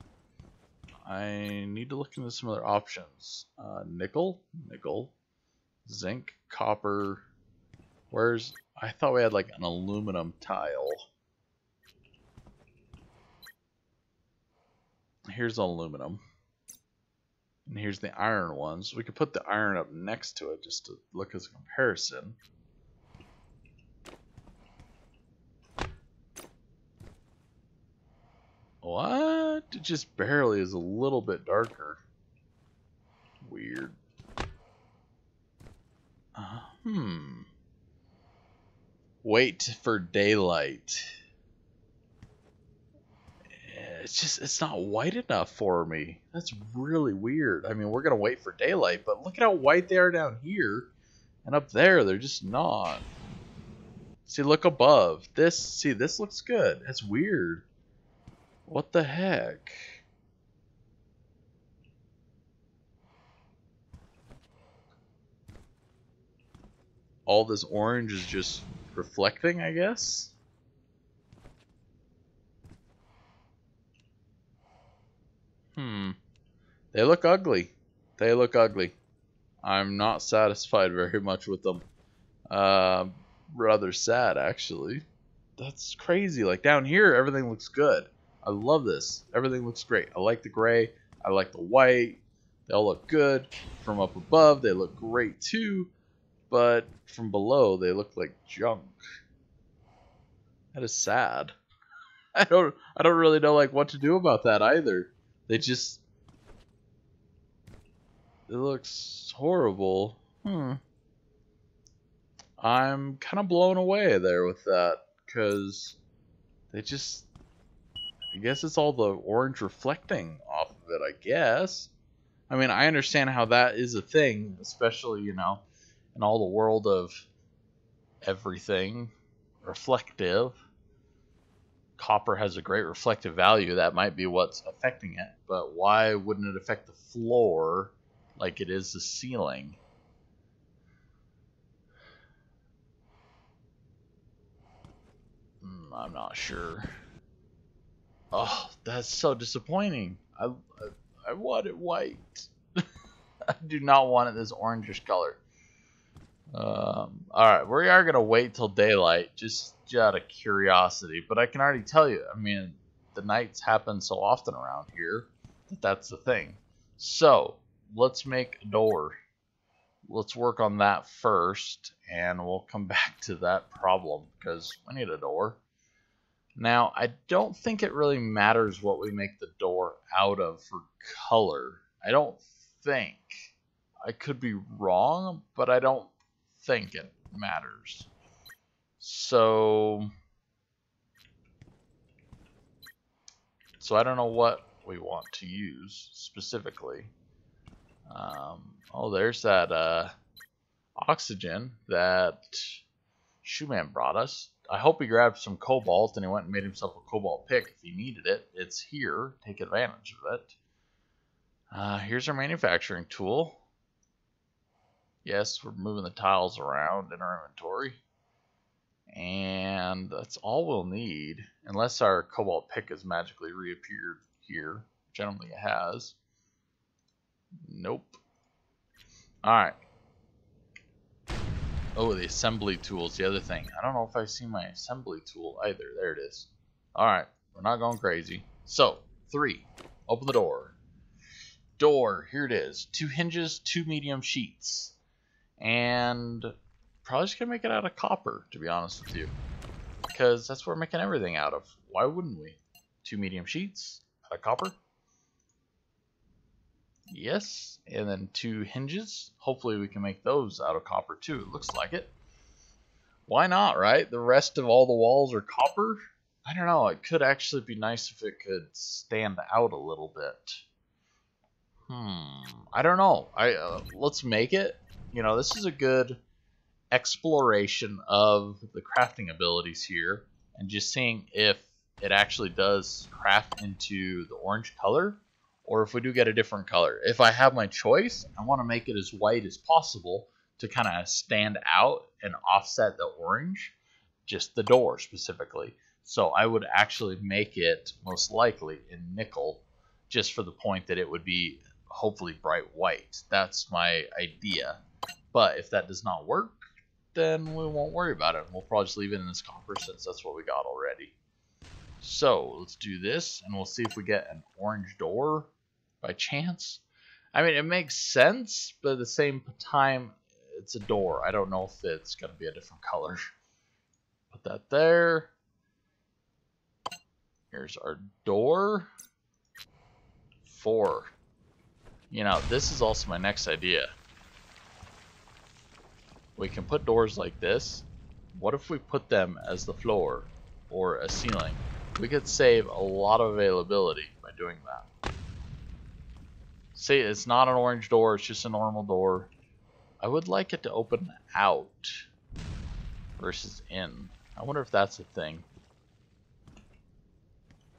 I need to look into some other options. Nickel, nickel, zinc, copper. Where's... I thought we had like an aluminum tile. Here's aluminum. And here's the iron ones. We could put the iron up next to it just to look as a comparison. What? It just barely is a little bit darker. Weird. Wait for daylight. It's not white enough for me. That's really weird. I mean, we're gonna wait for daylight, but look at how white they are down here. And up there, they're just not. See, look above. This looks good. That's weird. What the heck? All this orange is just reflecting, I guess? They look ugly. They look ugly. I'm not satisfied very much with them. Rather sad, actually. That's crazy. Like, down here, everything looks good. I love this. Everything looks great. I like the gray. I like the white. They all look good. From up above, they look great, too. But from below, they look like junk. That is sad. I don't really know like what to do about that either. They just... It looks horrible. I'm kind of blown away there with that, because they just... I guess it's all the orange reflecting off of it, I guess. I mean, I understand how that is a thing, especially, you know, in all the world of everything reflective. Copper has a great reflective value. That might be what's affecting it, but why wouldn't it affect the floor like it is the ceiling? I'm not sure. Oh, that's so disappointing. I want it white. I do not want it this orangish color. Alright, we are going to wait till daylight, just out of curiosity. But I can already tell you, I mean, the nights happen so often around here that that's the thing. So, let's make a door. Let's work on that first, and we'll come back to that problem, because we need a door. Now, I don't think it really matters what we make the door out of for color. I don't think. I could be wrong, but I don't think it matters. So I don't know what we want to use specifically. Oh, there's that. oxygen that Shoeman brought us. I hope he grabbed some cobalt and he went and made himself a cobalt pick if he needed it. It's here. Take advantage of it. Here's our manufacturing tool. Yes, we're moving the tiles around in our inventory. And that's all we'll need. Unless our cobalt pick has magically reappeared here. Which I don't think it has. Nope. Alright. Oh, the assembly tool is the other thing. I don't know if I see my assembly tool either. There it is. Alright, we're not going crazy. So, 3. Open the door. Door, here it is. 2 hinges, 2 medium sheets. And probably just gonna make it out of copper, to be honest with you. Because that's what we're making everything out of. Why wouldn't we? 2 medium sheets out of copper. Yes, and then 2 hinges. Hopefully we can make those out of copper too. It looks like it. Why not, right? The rest of all the walls are copper. I don't know. It could actually be nice if it could stand out a little bit. I don't know. Let's make it. You know, this is a good exploration of the crafting abilities here, and just seeing if it actually does craft into the orange color, or if we do get a different color. If I have my choice, I want to make it as white as possible to kind of stand out and offset the orange, just the door specifically. So I would actually make it most likely in nickel, just for the point that it would be hopefully bright white. That's my idea. But if that does not work, then we won't worry about it. We'll probably just leave it in this copper since that's what we got already. So let's do this, and we'll see if we get an orange door by chance. I mean, it makes sense, but at the same time, it's a door. I don't know if it's going to be a different color. Put that there. Here's our door. 4. You know, this is also my next idea. We can put doors like this. What if we put them as the floor or a ceiling? We could save a lot of availability by doing that. See, it's not an orange door, it's just a normal door. I would like it to open out versus in. I wonder if that's a thing.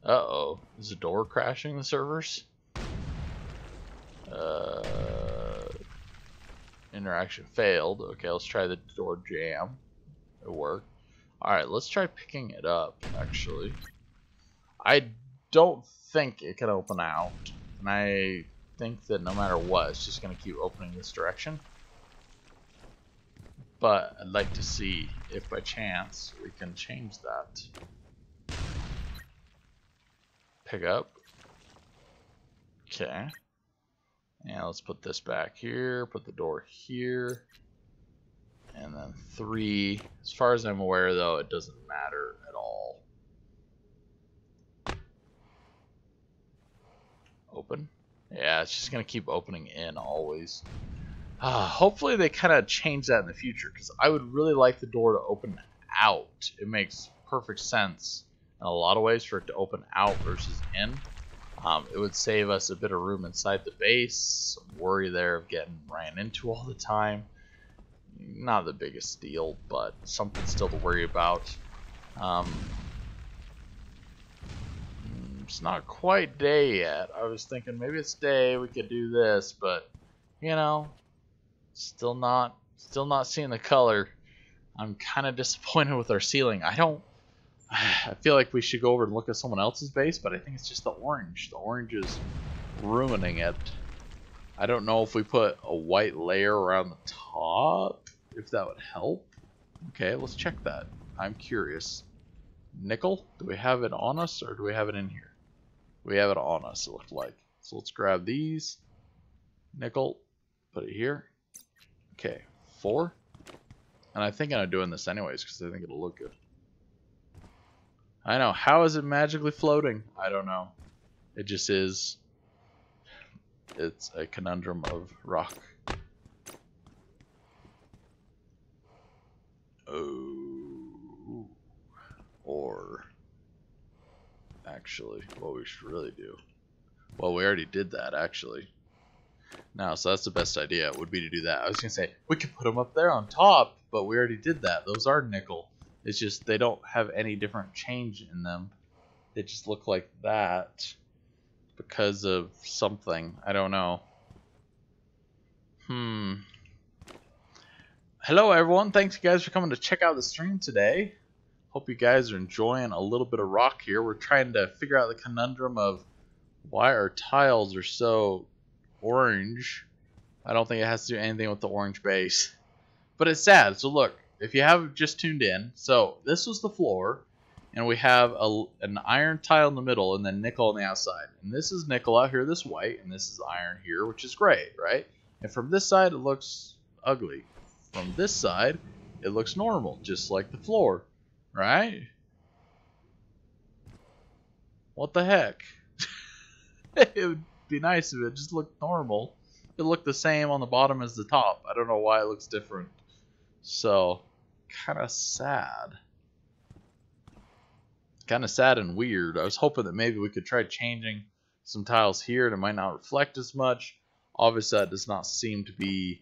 Uh-oh. Is the door crashing the servers? Interaction failed. Okay, let's try the door jam. It worked. Alright, let's try picking it up, actually. I don't think it can open out. And I think that no matter what, it's just going to keep opening this direction. But I'd like to see if by chance we can change that. Pick up. Okay. And let's put this back here, put the door here, and then 3. As far as I'm aware, though, it doesn't matter at all. Open. Yeah, it's just going to keep opening in always. Hopefully they kind of change that in the future, because I would really like the door to open out. It makes perfect sense in a lot of ways for it to open out versus in. It would save us a bit of room inside the base. Some worry there of getting ran into all the time. Not the biggest deal, but something still to worry about. It's not quite day yet. I was thinking maybe it's day, we could do this, but you know, still not seeing the color. I'm kind of disappointed with our ceiling. I feel like we should go over and look at someone else's base, but I think it's just the orange. The orange is ruining it. I don't know if we put a white layer around the top, if that would help. Okay, let's check that. I'm curious. Nickel? Do we have it on us, or do we have it in here? We have it on us, it looked like. So let's grab these. Nickel. Put it here. Okay, 4. And I'm thinking of doing this anyways, because I think it'll look good. I know. How is it magically floating? I don't know. It just is. It's a conundrum of rock. Oh. Or actually, what we should really do. Well, we already did that, actually. now, so that's the best idea, would be to do that. I was going to say, we could put them up there on top, but we already did that. Those are nickel. It's just they don't have any different change in them. They just look like that because of something. I don't know. Hello, everyone. Thanks, you guys, for coming to check out the stream today. Hope you guys are enjoying a little bit of Rokh here. We're trying to figure out the conundrum of why our tiles are so orange. I don't think it has to do anything with the orange base, but it's sad. So look, if you have just tuned in, so this was the floor, and we have an iron tile in the middle and then nickel on the outside, and this is nickel out here, this white, and this is iron here, which is gray, right? And from this side it looks ugly. From this side it looks normal, just like the floor, right? What the heck? It would be nice if it just looked normal. It looked the same on the bottom as the top. I don't know why it looks different. So, kind of sad. Kind of sad and weird. I was hoping that maybe we could try changing some tiles here and it might not reflect as much. Obviously, that does not seem to be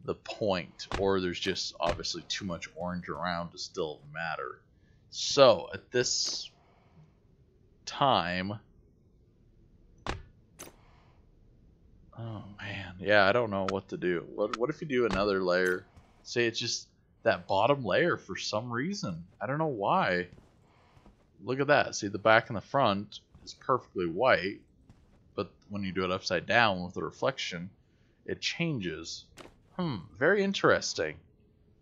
the point. Or there's just obviously too much orange around to still matter. So, at this time... Oh man, yeah, I don't know what to do. What if you do another layer? Say it's just that bottom layer for some reason. I don't know why. Look at that. See, the back and the front is perfectly white, but when you do it upside down with the reflection, it changes. Very interesting.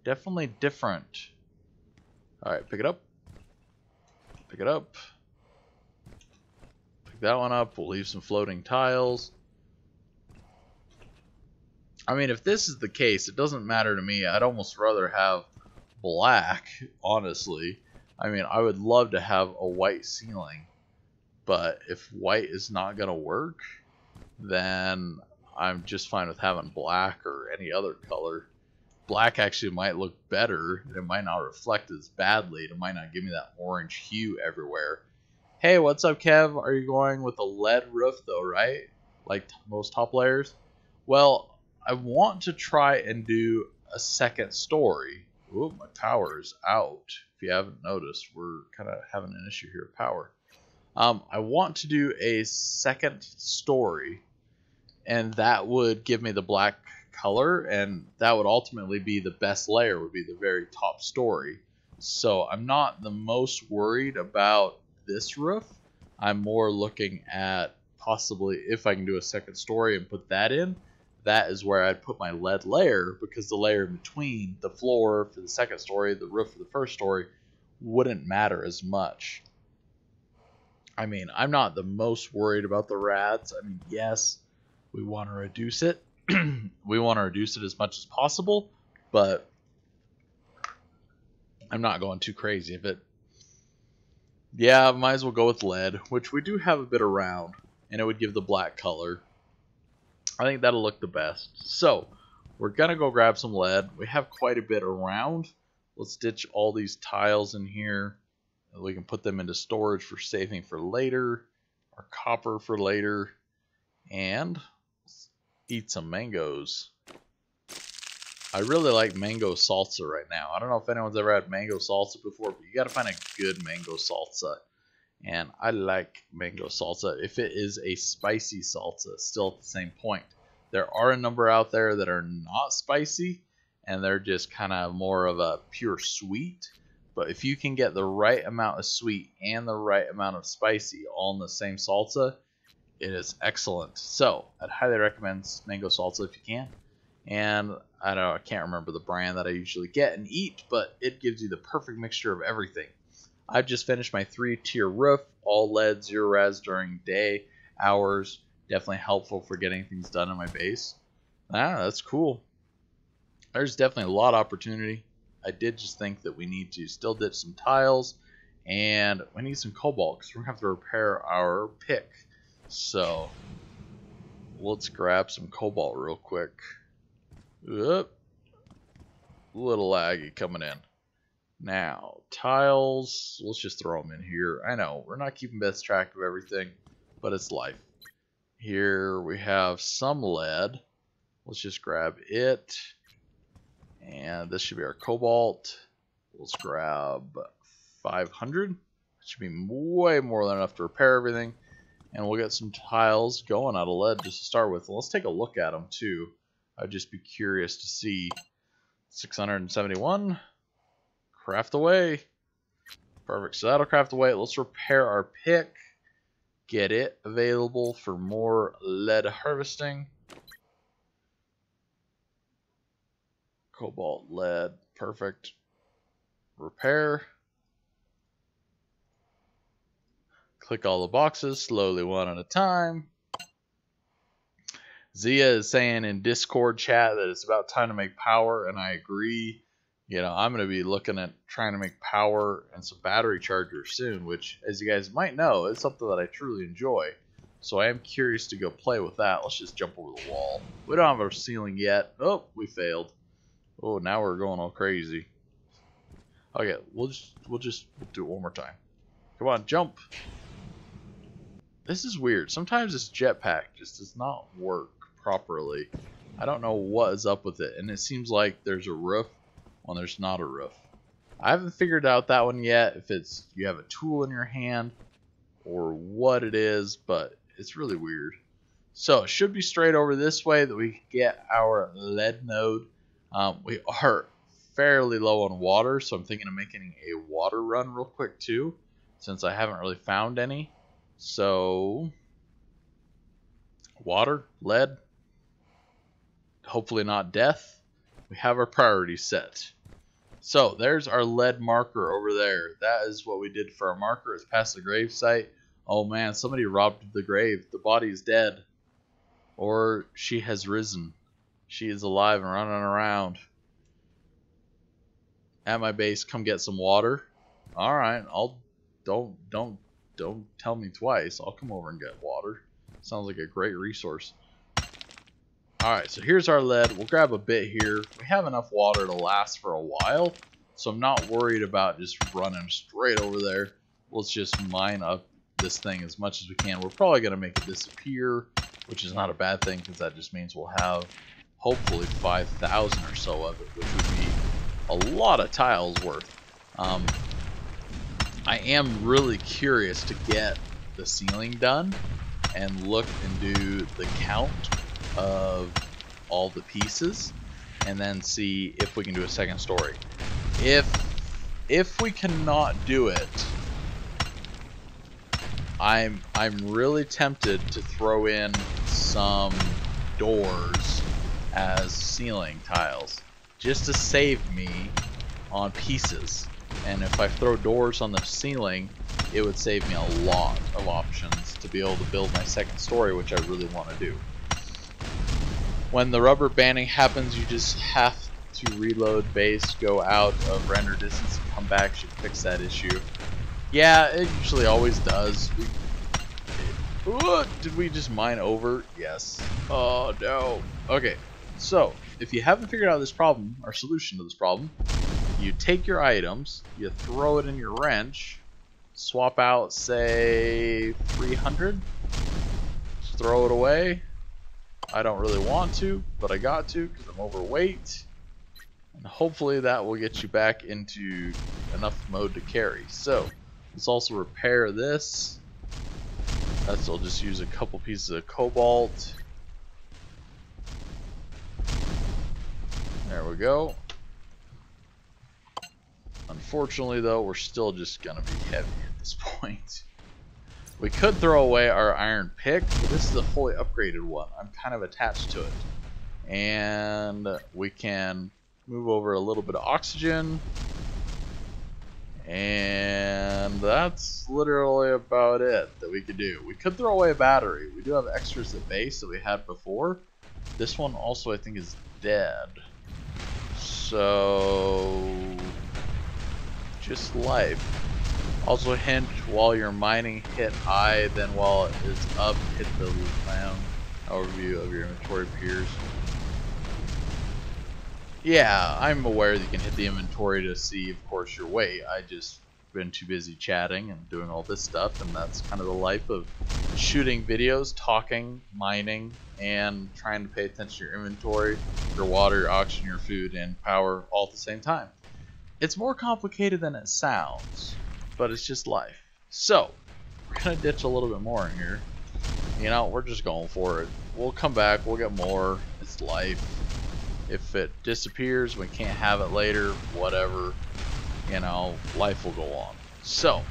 Definitely different. Alright, pick it up. Pick it up. Pick that one up. We'll leave some floating tiles. I mean, if this is the case, it doesn't matter to me. I'd almost rather have black, honestly. I mean, I would love to have a white ceiling. But if white is not going to work, then I'm just fine with having black or any other color. Black actually might look better, and it might not reflect as badly. It might not give me that orange hue everywhere. Hey, what's up, Kev? Are you going with a lead roof, though, right? Like most top layers? Well... I want to try and do a second story. Ooh, my power is out. If you haven't noticed, we're kind of having an issue here with power. I want to do a second story, and that would give me the black color, and that would ultimately be the best layer, would be the very top story. So I'm not the most worried about this roof. I'm more looking at possibly if I can do a second story and put that in. That is where I'd put my lead layer, because the layer in between the floor for the second story, the roof for the first story, wouldn't matter as much. I mean, I'm not the most worried about the rads. I mean, yes, we want to reduce it. We want to reduce it as much as possible, but I'm not going too crazy if it. Yeah, might as well go with lead, which we do have a bit around, and it would give the black color. I think that'll look the best. So, we're going to go grab some lead. We have quite a bit around. Let's ditch all these tiles in here. We can put them into storage for saving for later. Our copper for later. And let's eat some mangoes. I really like mango salsa right now. I don't know if anyone's ever had mango salsa before, but you got to find a good mango salsa. And I like mango salsa if it is a spicy salsa, still at the same point. There are a number out there that are not spicy, and they're just kind of more of a pure sweet. But if you can get the right amount of sweet and the right amount of spicy all in the same salsa, it is excellent. So I'd highly recommend mango salsa if you can. And I can't remember the brand that I usually get and eat, but it gives you the perfect mixture of everything. I've just finished my 3-tier roof, all lead, 0 res during day hours. Definitely helpful for getting things done in my base. That's cool. There's definitely a lot of opportunity. I did just think that we need to still ditch some tiles, and we need some cobalt because we're going to have to repair our pick. So let's grab some cobalt real quick. Oop. Little laggy coming in. Now, tiles, let's just throw them in here. I know, we're not keeping best track of everything, but it's life. Here we have some lead. Let's just grab it. And this should be our cobalt. Let's grab 500. Should be way more than enough to repair everything. And we'll get some tiles going out of lead just to start with. Let's take a look at them too. I'd just be curious to see. 671. Craft away. Perfect. So that'll craft away. Let's repair our pick. Get it available for more lead harvesting. Cobalt, lead. Perfect. Repair. Click all the boxes slowly, one at a time. Zia is saying in Discord chat that it's about time to make power, and I agree. You know, I'm going to be looking at trying to make power and some battery chargers soon, which, as you guys might know, is something that I truly enjoy. So I am curious to go play with that. Let's just jump over the wall. We don't have our ceiling yet. Oh, we failed. Oh, now we're going all crazy. Okay, we'll do it one more time. Come on, jump. This is weird. Sometimes this jetpack just does not work properly. I don't know what is up with it. And it seems like there's a roof when there's not a roof. I haven't figured out that one yet, if it's you have a tool in your hand or what it is, but it's really weird. So it should be straight over this way that we can get our lead node. We are fairly low on water, so I'm thinking of making a water run real quick too, since I haven't really found any. So water, lead, hopefully not death. We have our priorities set. So there's our lead marker over there. That is what we did for our marker. It's past the grave site. Oh man, somebody robbed the grave. The body is dead. Or she has risen. She is alive and running around. At my base, come get some water. Alright, don't tell me twice. I'll come over and get water. Sounds like a great resource. Alright, so here's our lead. We'll grab a bit here. We have enough water to last for a while, so I'm not worried about just running straight over there. Let's just mine up this thing as much as we can. We're probably going to make it disappear, which is not a bad thing, because that just means we'll have hopefully 5,000 or so of it, which would be a lot of tiles worth. I am really curious to get the ceiling done and look and do the count of all the pieces, and then see if we can do a second story. If we cannot do it, I'm really tempted to throw in some doors as ceiling tiles, just to save me on pieces. And if I throw doors on the ceiling, it would save me a lot of options to be able to build my second story, which I really want to do. When the rubber banding happens, you just have to reload base, go out of render distance, and come back. Should fix that issue. Yeah, it usually always does. Did we just mine over? Yes. Oh no. Okay, so if you haven't figured out this problem, or solution to this problem, you take your items, you throw it in your wrench, swap out, say, 300, just throw it away. I don't really want to, but I got to because I'm overweight. And hopefully that will get you back into enough mode to carry. So let's also repair this. I'll just use a couple pieces of cobalt. There we go. Unfortunately though, we're still just gonna be heavy at this point. We could throw away our iron pick, but this is a fully upgraded one. I'm kind of attached to it. And we can move over a little bit of oxygen. And that's literally about it that we could do. We could throw away a battery. We do have extras at base that we had before. This one also I think is dead. So just life. Also hint, while you're mining, hit I, then while it's up, hit the overview of your inventory appears. Yeah, I'm aware that you can hit the inventory to see, of course, your weight. I just been too busy chatting and doing all this stuff, and that's kind of the life of shooting videos, talking, mining, and trying to pay attention to your inventory, your water, your oxygen, your food, and power all at the same time. It's more complicated than it sounds, but it's just life. So, we're going to ditch a little bit more in here. You know, we're just going for it. We'll come back, we'll get more. It's life. If it disappears, we can't have it later, whatever. You know, life will go on. So,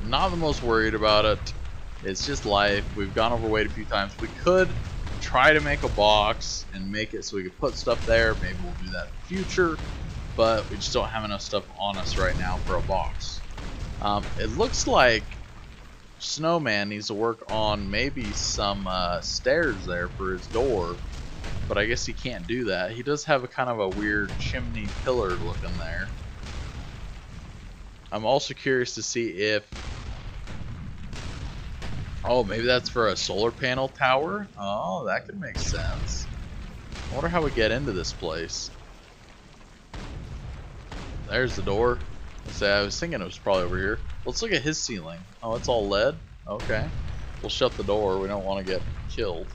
not the most worried about it. It's just life. We've gone overweight a few times. We could try to make a box and make it so we could put stuff there. Maybe we'll do that in the future, but we just don't have enough stuff on us right now for a box. It looks like Snowman needs to work on maybe some stairs there for his door, but I guess he can't do that. He does have a kind of a weird chimney pillar looking there. I'm also curious to see if, oh, maybe that's for a solar panel tower. Oh, that could make sense. I wonder how we get into this place. There's the door. Let's say I was thinking it was probably over here. Let's look at his ceiling. Oh, it's all lead. Okay. We'll shut the door. We don't want to get killed.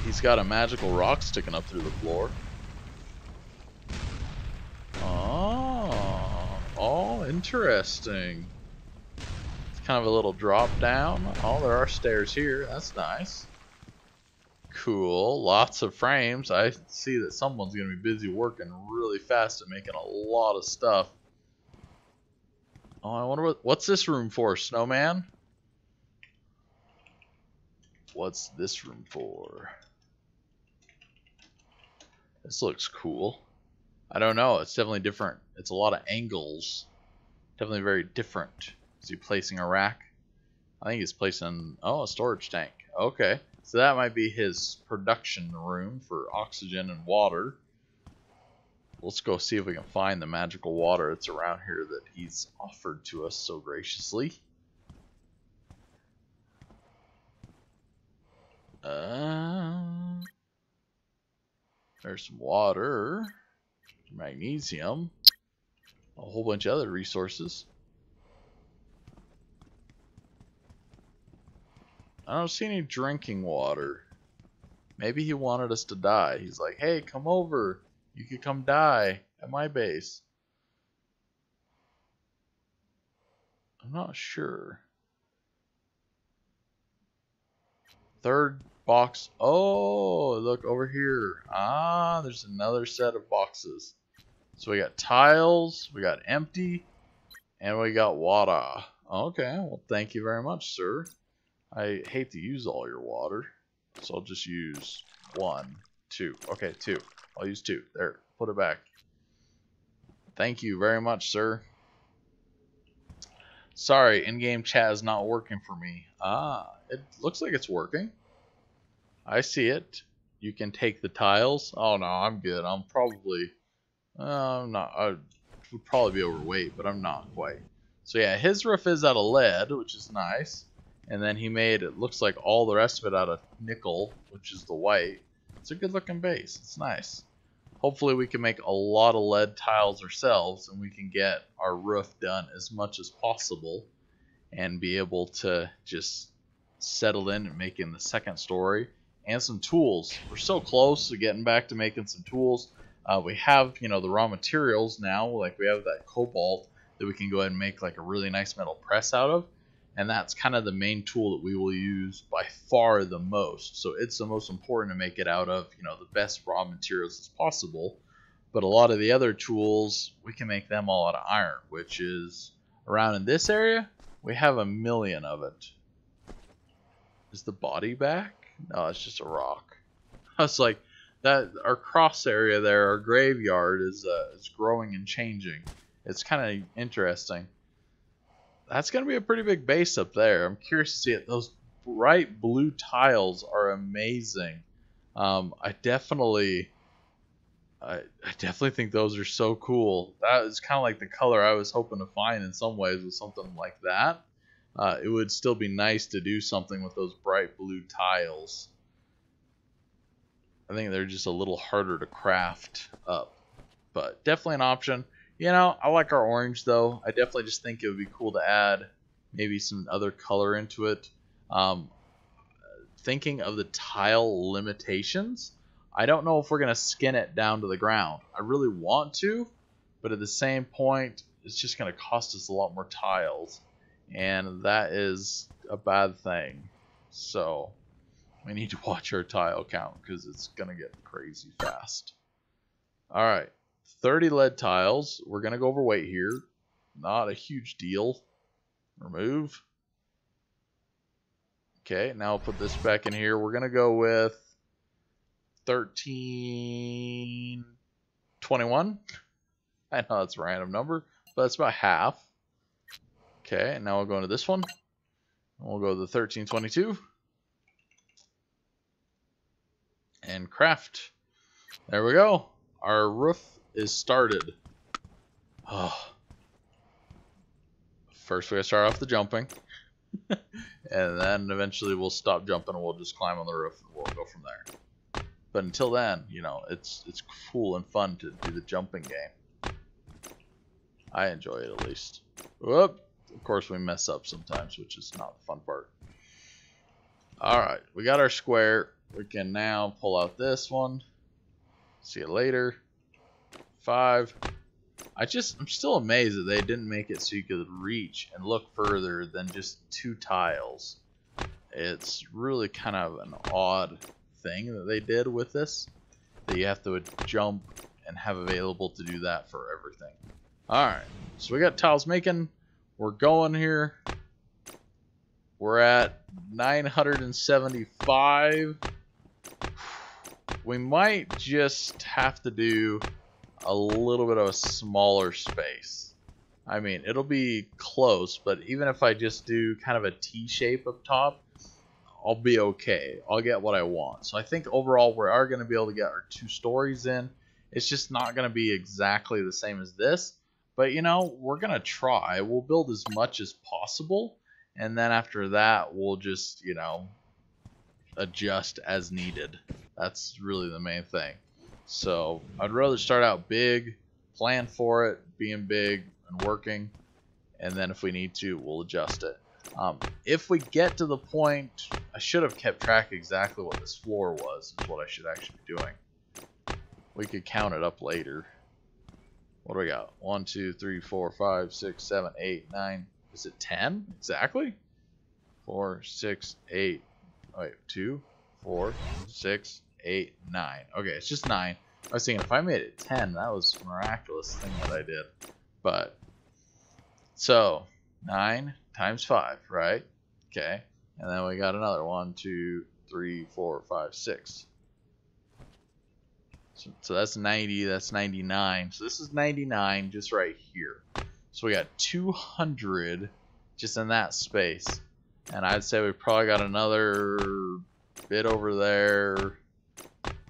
He's got a magical rock sticking up through the floor. Oh, interesting. It's kind of a little drop down. Oh, there are stairs here. That's nice. Cool. Lots of frames. I see that someone's going to be busy working really fast and making a lot of stuff. Oh, I wonder what's this room for, Snowman? What's this room for? This looks cool. I don't know. It's definitely different. It's a lot of angles. Definitely very different. Is he placing a rack? I think he's placing, oh, a storage tank. Okay. So that might be his production room for oxygen and water. Let's go see if we can find the magical water that's around here that he's offered to us so graciously. There's some water, magnesium, a whole bunch of other resources. I don't see any drinking water. Maybe he wanted us to die. He's like, hey, come over. You could come die at my base. I'm not sure. Third box. Oh, look over here. Ah, there's another set of boxes. So we got tiles, we got empty, and we got water. Okay, well, thank you very much, sir. I hate to use all your water, so I'll just use 1, 2. Okay, 2. I'll use 2. There, put it back. Thank you very much, sir. Sorry, in-game chat is not working for me. Ah, it looks like it's working. I see it. You can take the tiles. Oh no, I'm good. I'm probably, I'm not. I would probably be overweight, but I'm not quite. So yeah, his roof is out of lead, which is nice. And then he made, it looks like all the rest of it out of nickel, which is the white. It's a good looking base. It's nice. Hopefully we can make a lot of lead tiles ourselves and we can get our roof done as much as possible and be able to just settle in and making the second story and some tools. We're so close to getting back to making some tools. We have, you know, the raw materials now, like we have that cobalt that we can go ahead and make like a really nice metal press out of. And that's kind of the main tool that we will use by far the most. So it's the most important to make it out of, you know, the best raw materials as possible. But a lot of the other tools, we can make them all out of iron, which is around in this area, we have 1 million of it. Is the body back? No, it's just a rock. I was like, that our cross area there, our graveyard is growing and changing. It's kind of interesting. That's going to be a pretty big base up there. I'm curious to see it. Those bright blue tiles are amazing. I definitely think those are so cool. That is kind of like the color I was hoping to find in some ways with something like that. It would still be nice to do something with those bright blue tiles. I think they're just a little harder to craft up, but definitely an option. You know, I like our orange though. I definitely just think it would be cool to add maybe some other color into it. Thinking of the tile limitations, I don't know if we're going to skin it down to the ground. I really want to, but at the same point, it's just going to cost us a lot more tiles, and that is a bad thing. So we need to watch our tile count because it's going to get crazy fast. All right, 30 lead tiles. We're going to go overweight here. Not a huge deal. Remove. Okay, now I'll put this back in here. We're going to go with 1321. I know that's a random number, but that's about half. Okay, and now we'll go into this one. We'll go to the 1322. And craft. There we go. Our roof is started. Oh. First we gotta start off the jumping. And then eventually we'll stop jumping and we'll just climb on the roof and we'll go from there. But until then, you know, it's cool and fun to do the jumping game. I enjoy it at least. Whoop. Of course we mess up sometimes, which is not the fun part. Alright, we got our square. We can now pull out this one. See you later. 5. I'm still amazed that they didn't make it so you could reach and look further than just 2 tiles. It's really kind of an odd thing that they did with this, that you have to jump and have available to do that for everything. Alright, so we got tiles making. We're going here. We're at 975. We might just have to do a little bit of a smaller space. I mean, it'll be close, but even if I just do kind of a T shape up top, I'll be okay. I'll get what I want. So I think overall we are going to be able to get our 2 stories in. It's just not going to be exactly the same as this. But, you know, we're going to try. We'll build as much as possible. And then after that, we'll just, you know, adjust as needed. That's really the main thing. So I'd rather start out big, plan for it, being big and working, and then if we need to, we'll adjust it. If we get to the point, I should have kept track exactly what this floor was, is what I should actually be doing. We could count it up later. What do we got? 1, 2, 3, 4, 5, 6, 7, 8, 9. Is it 10 exactly? 4, 6, 8. Wait, 2, 4, 6, 8, 9. Okay, it's just 9. I was thinking if I made it 10, that was a miraculous thing that I did. But, so, 9 times 5, right? Okay, and then we got another 1, 2, 3, 4, 5, 6. So that's 90, that's 99. So this is 99 just right here. So we got 200 just in that space. And I'd say we probably got another bit over there.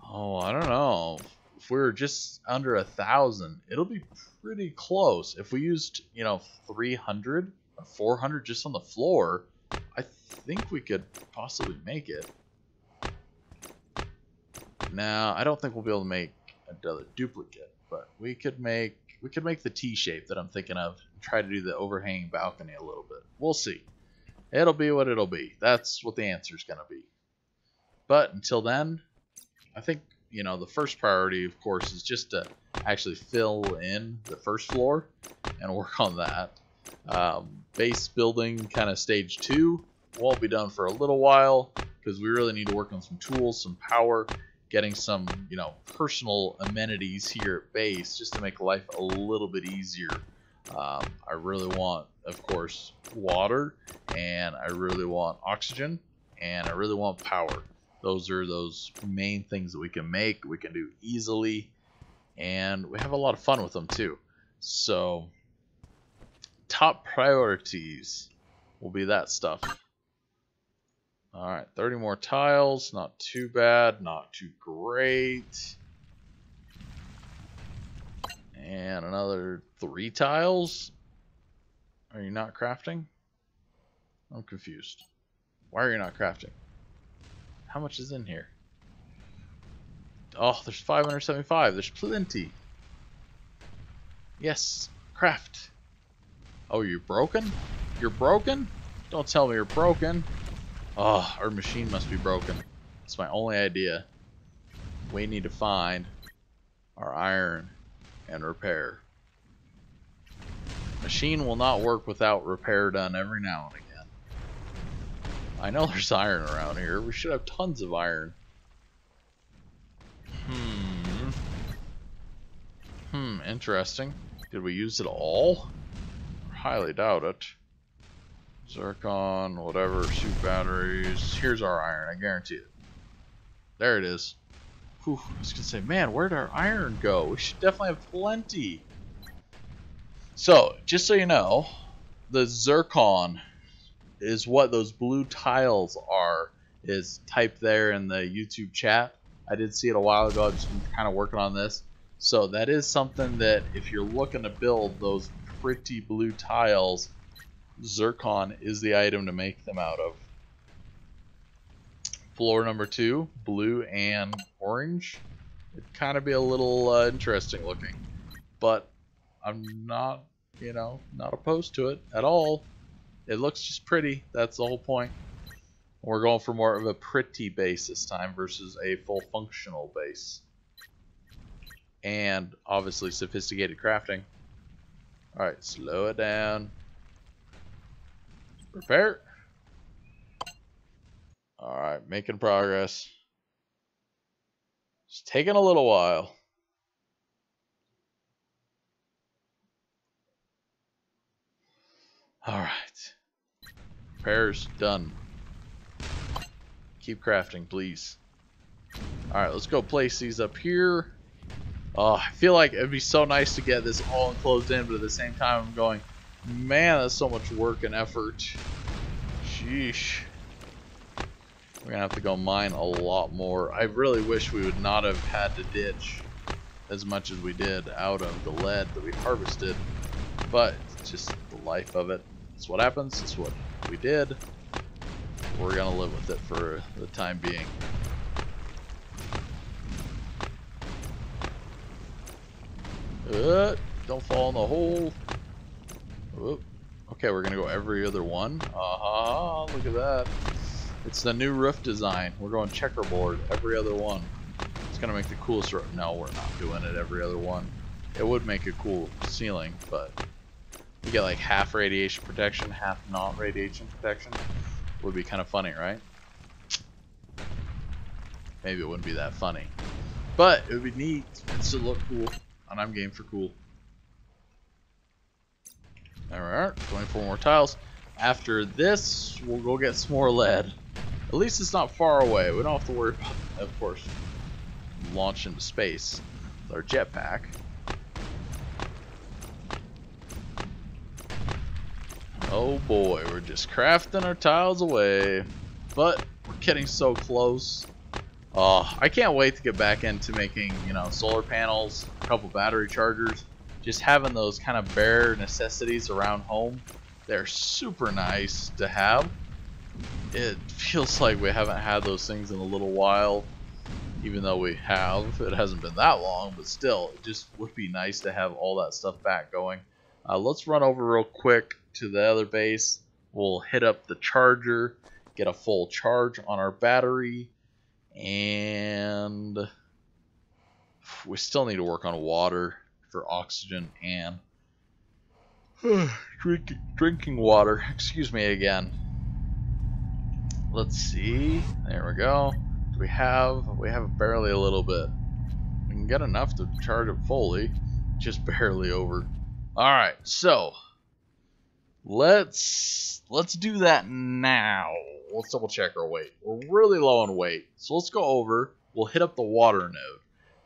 Oh, I don't know. If we were just under 1,000, it'll be pretty close. If we used, you know, 300 or 400 just on the floor, I think we could possibly make it. Now, I don't think we'll be able to make another duplicate, but we could make the T shape that I'm thinking of and try to do the overhanging balcony a little bit. We'll see. It'll be what it'll be. That's what the answer is going to be. But until then, I think, you know, the first priority, of course, is just to actually fill in the first floor and work on that. Base building, kind of stage 2, won't be done for a little while because we really need to work on some tools, some power, getting some, you know, personal amenities here at base just to make life a little bit easier. I really want, of course, water, and I really want oxygen, and I really want power. Those are those main things that we can make, we can do easily, and we have a lot of fun with them too. So, top priorities will be that stuff. Alright, 30 more tiles, not too bad, not too great. And another 3 tiles? Are you not crafting? I'm confused. Why are you not crafting? How much is in here? Oh, there's 575. There's plenty. Yes, craft. Oh, you're broken? You're broken? Don't tell me you're broken. Oh, our machine must be broken. It's my only idea. We need to find our iron and repair. Machine will not work without repair done every now and again. I know there's iron around here. We should have tons of iron. Interesting. Did we use it all? I highly doubt it. Zircon, whatever, suit batteries. Here's our iron, I guarantee it. There it is. Whew, I was gonna say, man, where'd our iron go? We should definitely have plenty. So, just so you know, the zircon is what those blue tiles are, is typed there in the YouTube chat. I did see it a while ago. I've just been kind of working on this. So that is something that if you're looking to build those pretty blue tiles, zircon is the item to make them out of. Floor number 2, blue and orange. It'd kind of be a little interesting looking, but I'm not, not opposed to it at all. It looks just pretty. That's the whole point. We're going for more of a pretty base this time versus a full functional base. And obviously sophisticated crafting. Alright, slow it down. Prepare. Alright, making progress. It's taking a little while. Alright. Repair's done. Keep crafting, please. Alright, let's go place these up here. Oh, I feel like it'd be so nice to get this all enclosed in, but at the same time I'm going, man, that's so much work and effort. Sheesh. We're gonna have to go mine a lot more. I really wish we would not have had to ditch as much as we did out of the lead that we harvested, but it's just the life of it. It's what happens. It's what we did. We're gonna live with it for the time being. Don't fall in the hole. Whoop. Okay, we're gonna go every other one. Look at that. It's the new roof design. We're going checkerboard, every other one. It's gonna make the coolest roof. No, we're not doing it every other one. It would make a cool ceiling, but we get like half radiation protection, half not radiation protection. Would be kind of funny, right? Maybe it wouldn't be that funny, but it would be neat. It'd still look cool, and I'm game for cool. Alright, 24 more tiles. After this, we'll go get some more lead. At least it's not far away. We don't have to worry about, of course, launch into space with our jetpack. Oh boy, we're just crafting our tiles away. But we're getting so close. I can't wait to get back into making, solar panels, a couple battery chargers. Just having those kind of bare necessities around home, they're super nice to have. It feels like we haven't had those things in a little while, even though we have. It hasn't been that long, but still, it just would be nice to have all that stuff back going. Let's run over real quick to the other base. We'll hit up the charger, get a full charge on our battery, and we still need to work on water for oxygen and drinking water. Excuse me again. Let's see. There we go. We have barely a little bit. We can get enough to charge it fully, just barely over. All right, so let's do that now. Let's double check our weight. We're really low on weight, so let's go over. We'll hit up the water node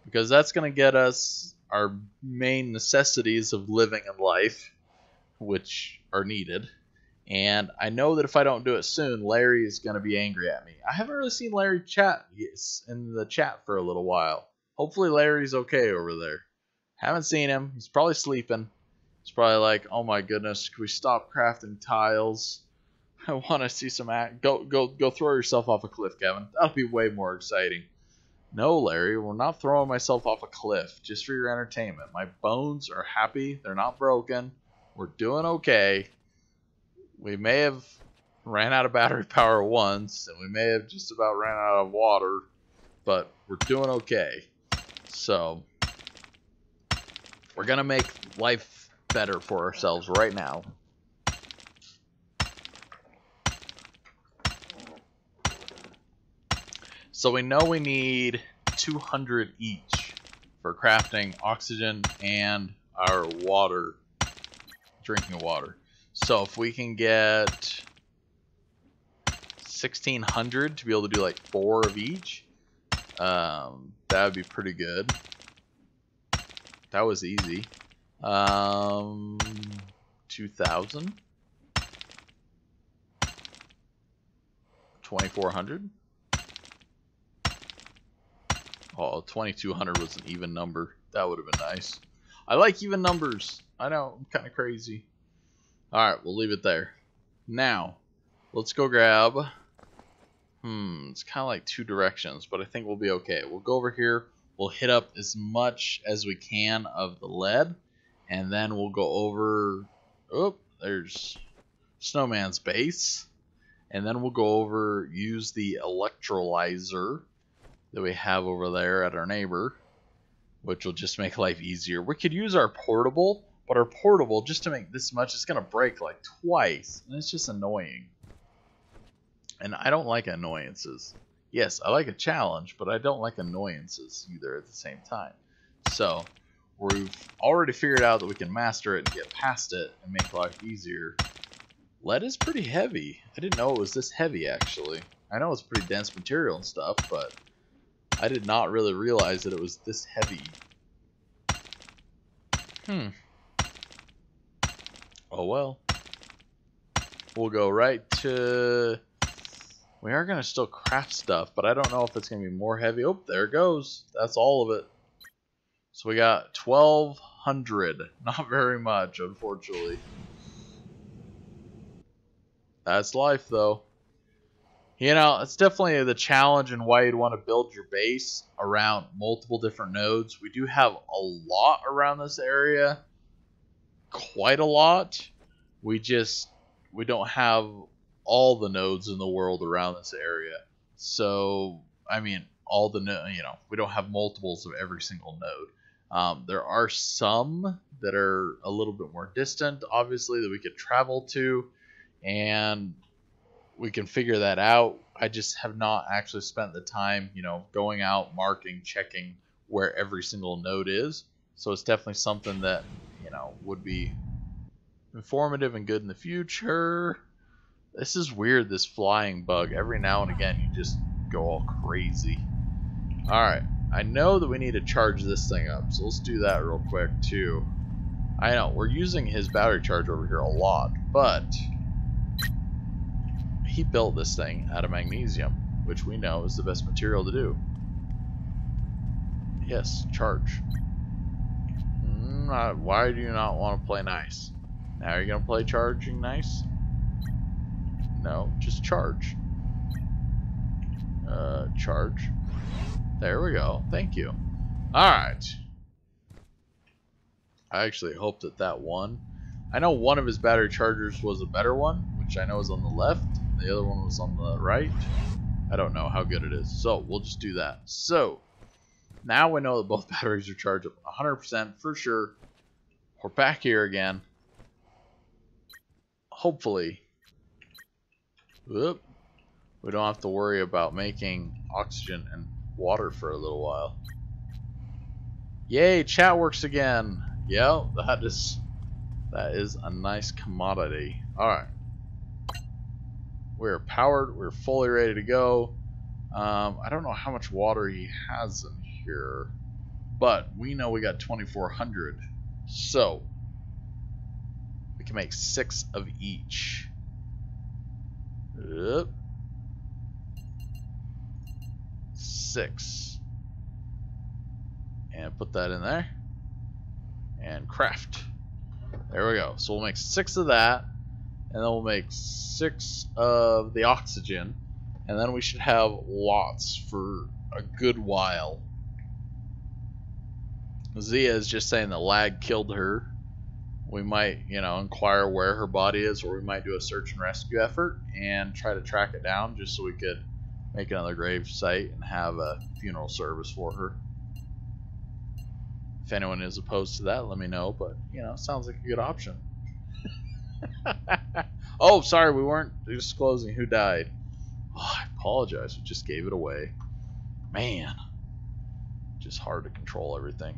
because that's gonna get us our main necessities of living and life, which are needed. And I know that if I don't do it soon, Larry is going to be angry at me. I haven't really seen Larry chat in the chat for a little while. Hopefully Larry's okay over there. Haven't seen him. He's probably sleeping. He's probably like, oh my goodness, can we stop crafting tiles? I want to see some go throw yourself off a cliff, Kevin. That'll be way more exciting. No, Larry, we're not throwing myself off a cliff just for your entertainment. My bones are happy. They're not broken. We're doing okay. We may have ran out of battery power once, and we may have just about ran out of water, but we're doing okay. So we're gonna make life better for ourselves right now. So we know we need 200 each for crafting oxygen and our water, drinking water. So if we can get 1,600 to be able to do like 4 of each, that would be pretty good. That was easy. 2,000, 2,400. Oh, 2,200 was an even number. That would have been nice. I like even numbers. I know, I'm kind of crazy. Alright, we'll leave it there. Now, let's go grab... it's kind of like 2 directions, but I think we'll be okay. We'll go over here. We'll hit up as much as we can of the lead. And then we'll go over... Oh, there's Snowman's base. And then we'll go over, use the electrolyzer that we have over there at our neighbor, which will just make life easier. We could use our portable, but our portable, just to make this much, it's going to break like twice, and it's just annoying. And I don't like annoyances. Yes, I like a challenge, but I don't like annoyances either at the same time. So we've already figured out that we can master it and get past it and make life easier. Lead is pretty heavy. I didn't know it was this heavy, actually. I know it's pretty dense material and stuff, but I did not really realize that it was this heavy. Oh well. We'll go right to... We are going to still craft stuff, but I don't know if it's going to be more heavy. Oh, there it goes. That's all of it. So we got 1,200. Not very much, unfortunately. That's life, though. You know, it's definitely the challenge and why you'd want to build your base around multiple different nodes. We do have a lot around this area. Quite a lot. We don't have all the nodes in the world around this area. So, I mean, we don't have multiples of every single node. There are some that are a little bit more distant, obviously, that we could travel to, and we can figure that out. I just have not actually spent the time, going out, marking, checking where every single node is. So it's definitely something that, would be informative and good in the future. This is weird, this flying bug. Every now and again, you just go all crazy. Alright, I know that we need to charge this thing up, so let's do that real quick, too. I know, we're using his battery charger over here a lot, but he built this thing out of magnesium, which we know is the best material to do. Yes, charge. Why do you not want to play nice? Now you're going to play charging nice? No, just charge. Charge. There we go. Thank you. Alright. I actually hope that won. I know one of his battery chargers was a better one, which I know is on the left. The other one was on the right. I don't know how good it is. So, we'll just do that. So, now we know that both batteries are charged up 100% for sure. We're back here again. Hopefully, we don't have to worry about making oxygen and water for a little while. Yay, chat works again. Yeah, that is a nice commodity. Alright. We're powered, we're fully ready to go. I don't know how much water he has in here, but we know we got 2,400. So, we can make 6 of each. Yep. 6. And put that in there. And craft. There we go. So we'll make 6 of that. And then we'll make 6 of the oxygen. And then we should have lots for a good while. Zia is just saying the lag killed her. we might, you know, inquire where her body is, or we might do a search and rescue effort and try to track it down just so we could make another grave site and have a funeral service for her. If anyone is opposed to that, let me know, but, you know, sounds like a good option. Oh, sorry, we weren't disclosing who died. Oh, I apologize, we just gave it away. Man, just hard to control everything.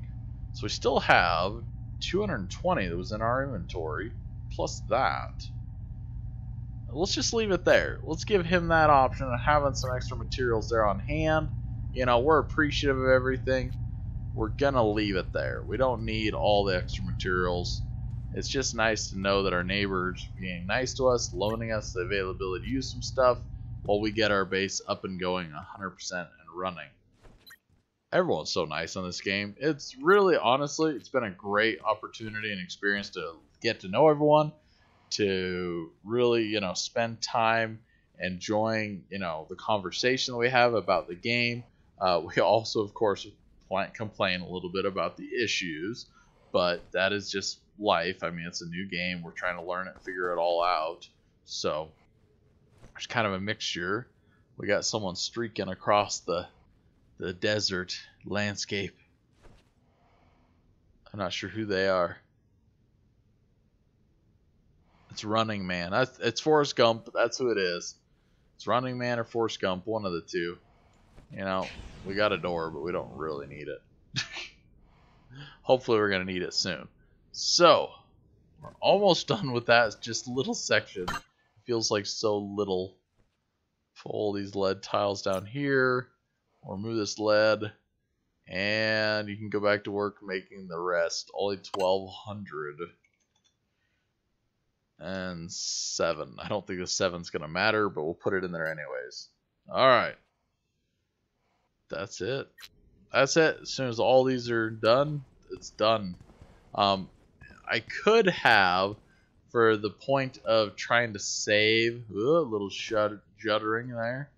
So we still have 220 that was in our inventory, plus that. Let's just leave it there. Let's give him that option of having some extra materials there on hand. You know, we're appreciative of everything. We're gonna leave it there. We don't need all the extra materials. It's just nice to know that our neighbors are being nice to us, loaning us the availability to use some stuff while we get our base up and going 100% and running. Everyone's so nice on this game. It's really, honestly, it's been a great opportunity and experience to get to know everyone, to really, you know, spend time enjoying, you know, the conversation that we have about the game. We also, of course, complain a little bit about the issues, but that is just life. I mean, it's a new game. We're trying to learn it and figure it all out. So there's kind of a mixture. We got someone streaking across the desert landscape. I'm not sure who they are. It's Running Man. It's Forrest Gump. That's who it is. It's Running Man or Forrest Gump, one of the two. You know, we got a door, but we don't really need it. Hopefully we're going to need it soon. So, we're almost done with that. It's just a little section. It feels like so little. Pull these lead tiles down here. Or move this lead, and you can go back to work making the rest. Only 1,207. I don't think the 7's gonna matter, but we'll put it in there anyways. Alright. That's it. That's it. As soon as all these are done, it's done. I could have, for the point of trying to save, a little juddering there.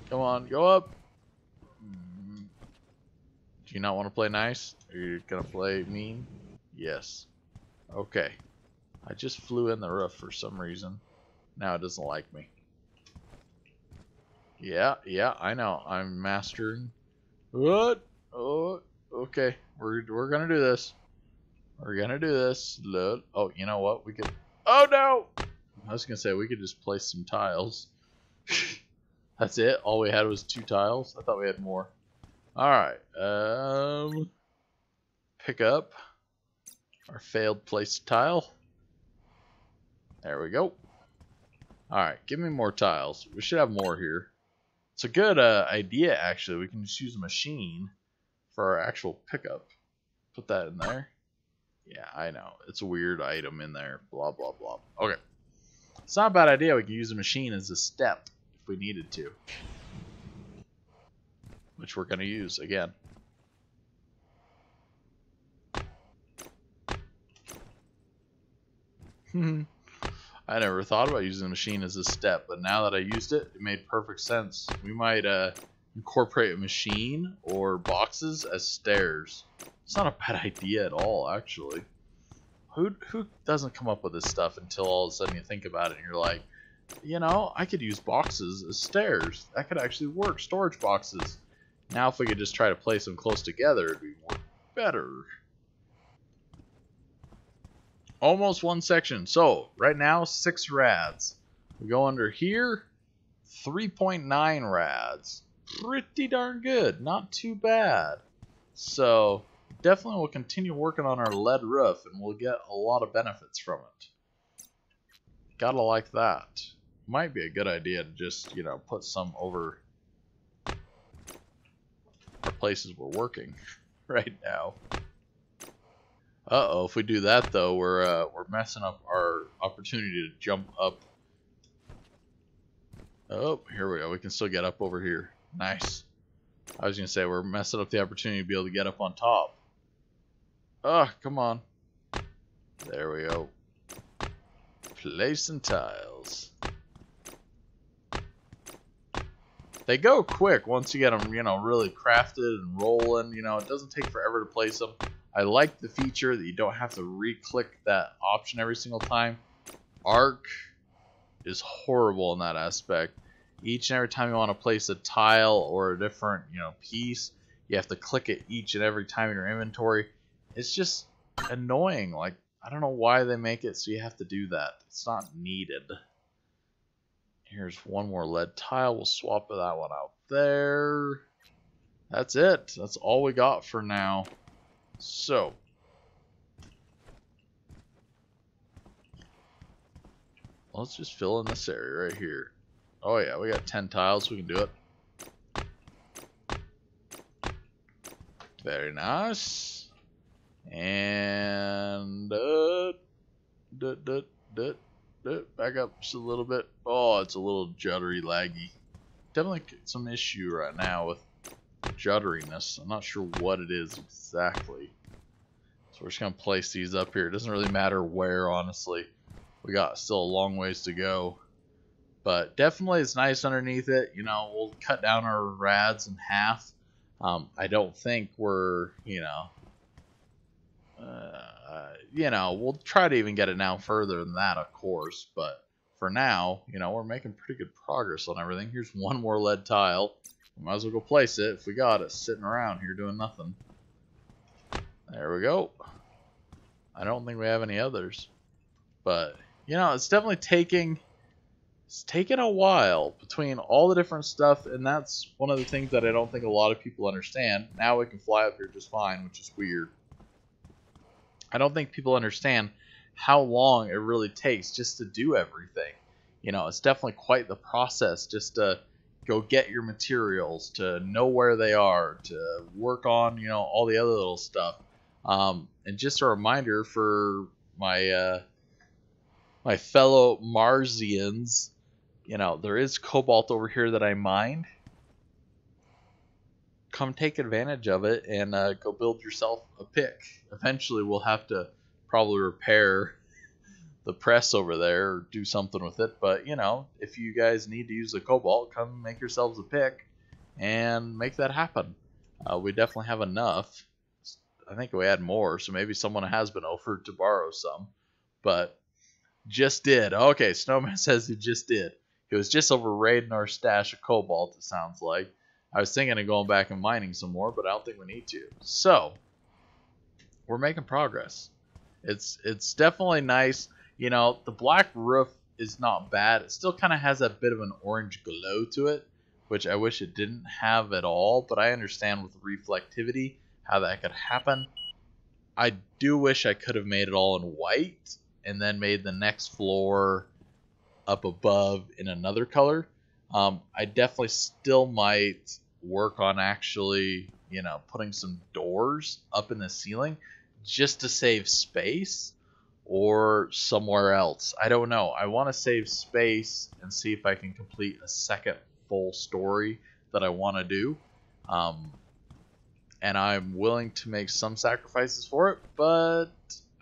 Come on, go up. Do you not want to play nice? Are you going to play mean? Yes. Okay. I just flew in the roof for some reason. Now it doesn't like me. Yeah, I know. I'm mastering. What? Oh, okay. We're going to do this. We're going to do this. Look. Oh, you know what? We could... Oh, no! I was going to say, we could just place some tiles. That's it? All we had was 2 tiles? I thought we had more. Alright. Pick up our failed placed tile. There we go. Alright, give me more tiles. We should have more here. It's a good idea, actually. We can just use a machine for our actual pickup. Put that in there. Yeah, I know. It's a weird item in there. Blah, blah, blah. Okay. It's not a bad idea. We can use a machine as a step. We needed to, which we're going to use again. I never thought about using the machine as a step, but now that I used it, it made perfect sense. We might incorporate a machine or boxes as stairs. It's not a bad idea at all, actually. Who doesn't come up with this stuff until all of a sudden you think about it and you're like, you know, I could use boxes as stairs. That could actually work. Storage boxes. Now if we could just try to place them close together, it'd be more better. Almost one section. So, right now, 6 rads. We go under here, 3.9 rads. Pretty darn good. Not too bad. So, definitely we'll continue working on our lead roof, and we'll get a lot of benefits from it. Gotta like that. Might be a good idea to just, you know, put some over our places we're working right now. Uh-oh, if we do that though, we're messing up our opportunity to jump up. Oh, here we go. We can still get up over here. Nice. I was gonna say we're messing up the opportunity to be able to get up on top. Oh, come on. There we go. Placing tiles. They go quick once you get them, you know, really crafted and rolling. You know, it doesn't take forever to place them. I like the feature that you don't have to re-click that option every single time. Arc is horrible in that aspect. Each and every time you want to place a tile or a different, piece, you have to click it each and every time in your inventory. It's just annoying. Like, I don't know why they make it so you have to do that. It's not needed. Here's one more lead tile. We'll swap that one out there. That's it. That's all we got for now. So, let's just fill in this area right here. Oh yeah, we got 10 tiles. We can do it. Very nice. And back up just a little bit. Oh, it's a little juddery, laggy. Definitely some issue right now with judderiness. I'm not sure what it is exactly. So we're just gonna place these up here. It doesn't really matter where, honestly. We got still a long ways to go. But definitely it's nice underneath it. We'll cut down our rads in half. I don't think we're, we'll try to even get it down further than that, of course. But for now, we're making pretty good progress on everything. Here's one more lead tile. We might as well go place it if we got it sitting around here doing nothing. There we go. I don't think we have any others. But, it's definitely taking a while between all the different stuff, and that's one of the things that I don't think a lot of people understand. Now we can fly up here just fine, which is weird. I don't think people understand how long it really takes just to do everything. It's definitely quite the process just to go get your materials, to know where they are, to work on, all the other little stuff. And just a reminder for my my fellow Marsians, there is cobalt over here that I mined. Come take advantage of it and go build yourself a pick. Eventually we'll have to probably repair the press over there or do something with it. But, if you guys need to use the cobalt, come make yourselves a pick and make that happen. We definitely have enough. I think we had more, so maybe someone has been offered to borrow some. But just did. Okay, Snowman says he just did. He was just over raiding our stash of cobalt, it sounds like. I was thinking of going back and mining some more, but I don't think we need to. So, we're making progress. It's definitely nice. The black roof is not bad. It still kind of has a bit of an orange glow to it, which I wish it didn't have at all, but I understand with reflectivity how that could happen. I do wish I could have made it all in white and then made the next floor up above in another color. I definitely still might work on actually, putting some doors up in the ceiling just to save space, or somewhere else. I don't know. I want to save space and see if I can complete a second full story that I want to do. And I'm willing to make some sacrifices for it, but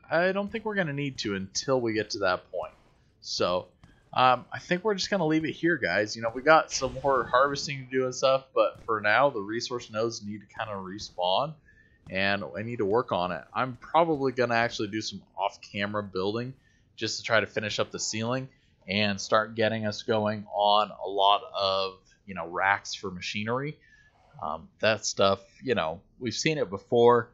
I don't think we're going to need to until we get to that point. So, I think we're just going to leave it here, guys. We got some more harvesting to do and stuff, but for now, the resource nodes need to kind of respawn, and I need to work on it. I'm probably going to actually do some off-camera building just to try to finish up the ceiling and start getting us going on a lot of, racks for machinery. That stuff, we've seen it before.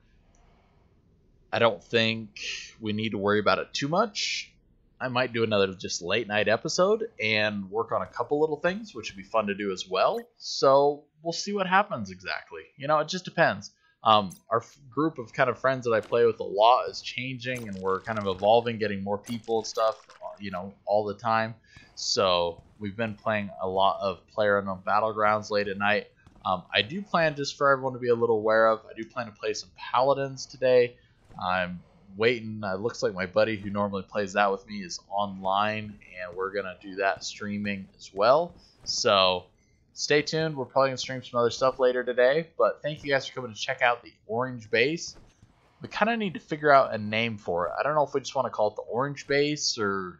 I don't think we need to worry about it too much. I might do another just late night episode and work on a couple little things, which would be fun to do as well. So we'll see what happens exactly. It just depends. Our group of kind of friends that I play with a lot is changing, and we're kind of evolving, getting more people and stuff, all the time. So we've been playing a lot of PlayerUnknown's Battlegrounds late at night. I do plan, just for everyone to be a little aware of, I do plan to play some Paladins today. I'm waiting. It looks like my buddy who normally plays that with me is online, and we're going to do that streaming as well. So stay tuned. We're probably going to stream some other stuff later today, but thank you guys for coming to check out the orange base. We kind of need to figure out a name for it. I don't know if we just want to call it the orange base, or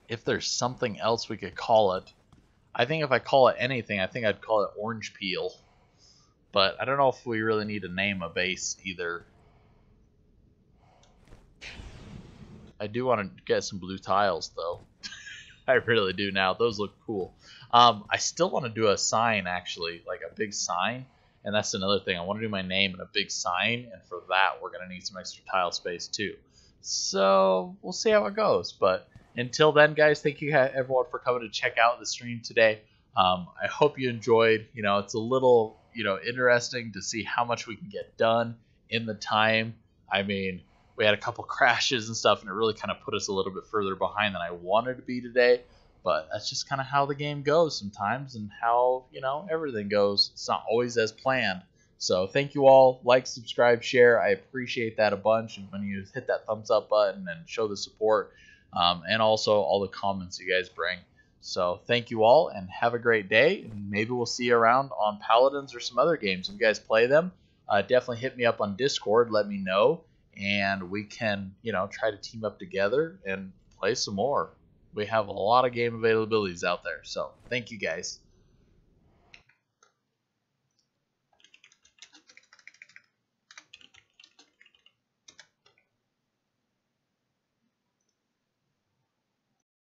if there's something else we could call it. I think if I call it anything, I think I'd call it orange peel. But I don't know if we really need to name a base either. I do want to get some blue tiles though. I really do now. Those look cool. I still want to do a sign actually, like a big sign. And that's another thing. I want to do my name in a big sign, and for that we're gonna need some extra tile space too. So we'll see how it goes. But until then, guys, thank you everyone for coming to check out the stream today. I hope you enjoyed. You know, it's a little interesting to see how much we can get done in the time. I mean, we had a couple crashes and stuff, and it really kind of put us a little bit further behind than I wanted to be today. But that's just kind of how the game goes sometimes, and how everything goes. It's not always as planned. So thank you all. Like, subscribe, share. I appreciate that a bunch. And when you hit that thumbs up button and show the support, and also all the comments you guys bring. So thank you all, and have a great day. And maybe we'll see you around on Paladins or some other games. If you guys play them, definitely hit me up on Discord. Let me know, and we can try to team up together and play some more. We have a lot of game availabilities out there. So thank you guys.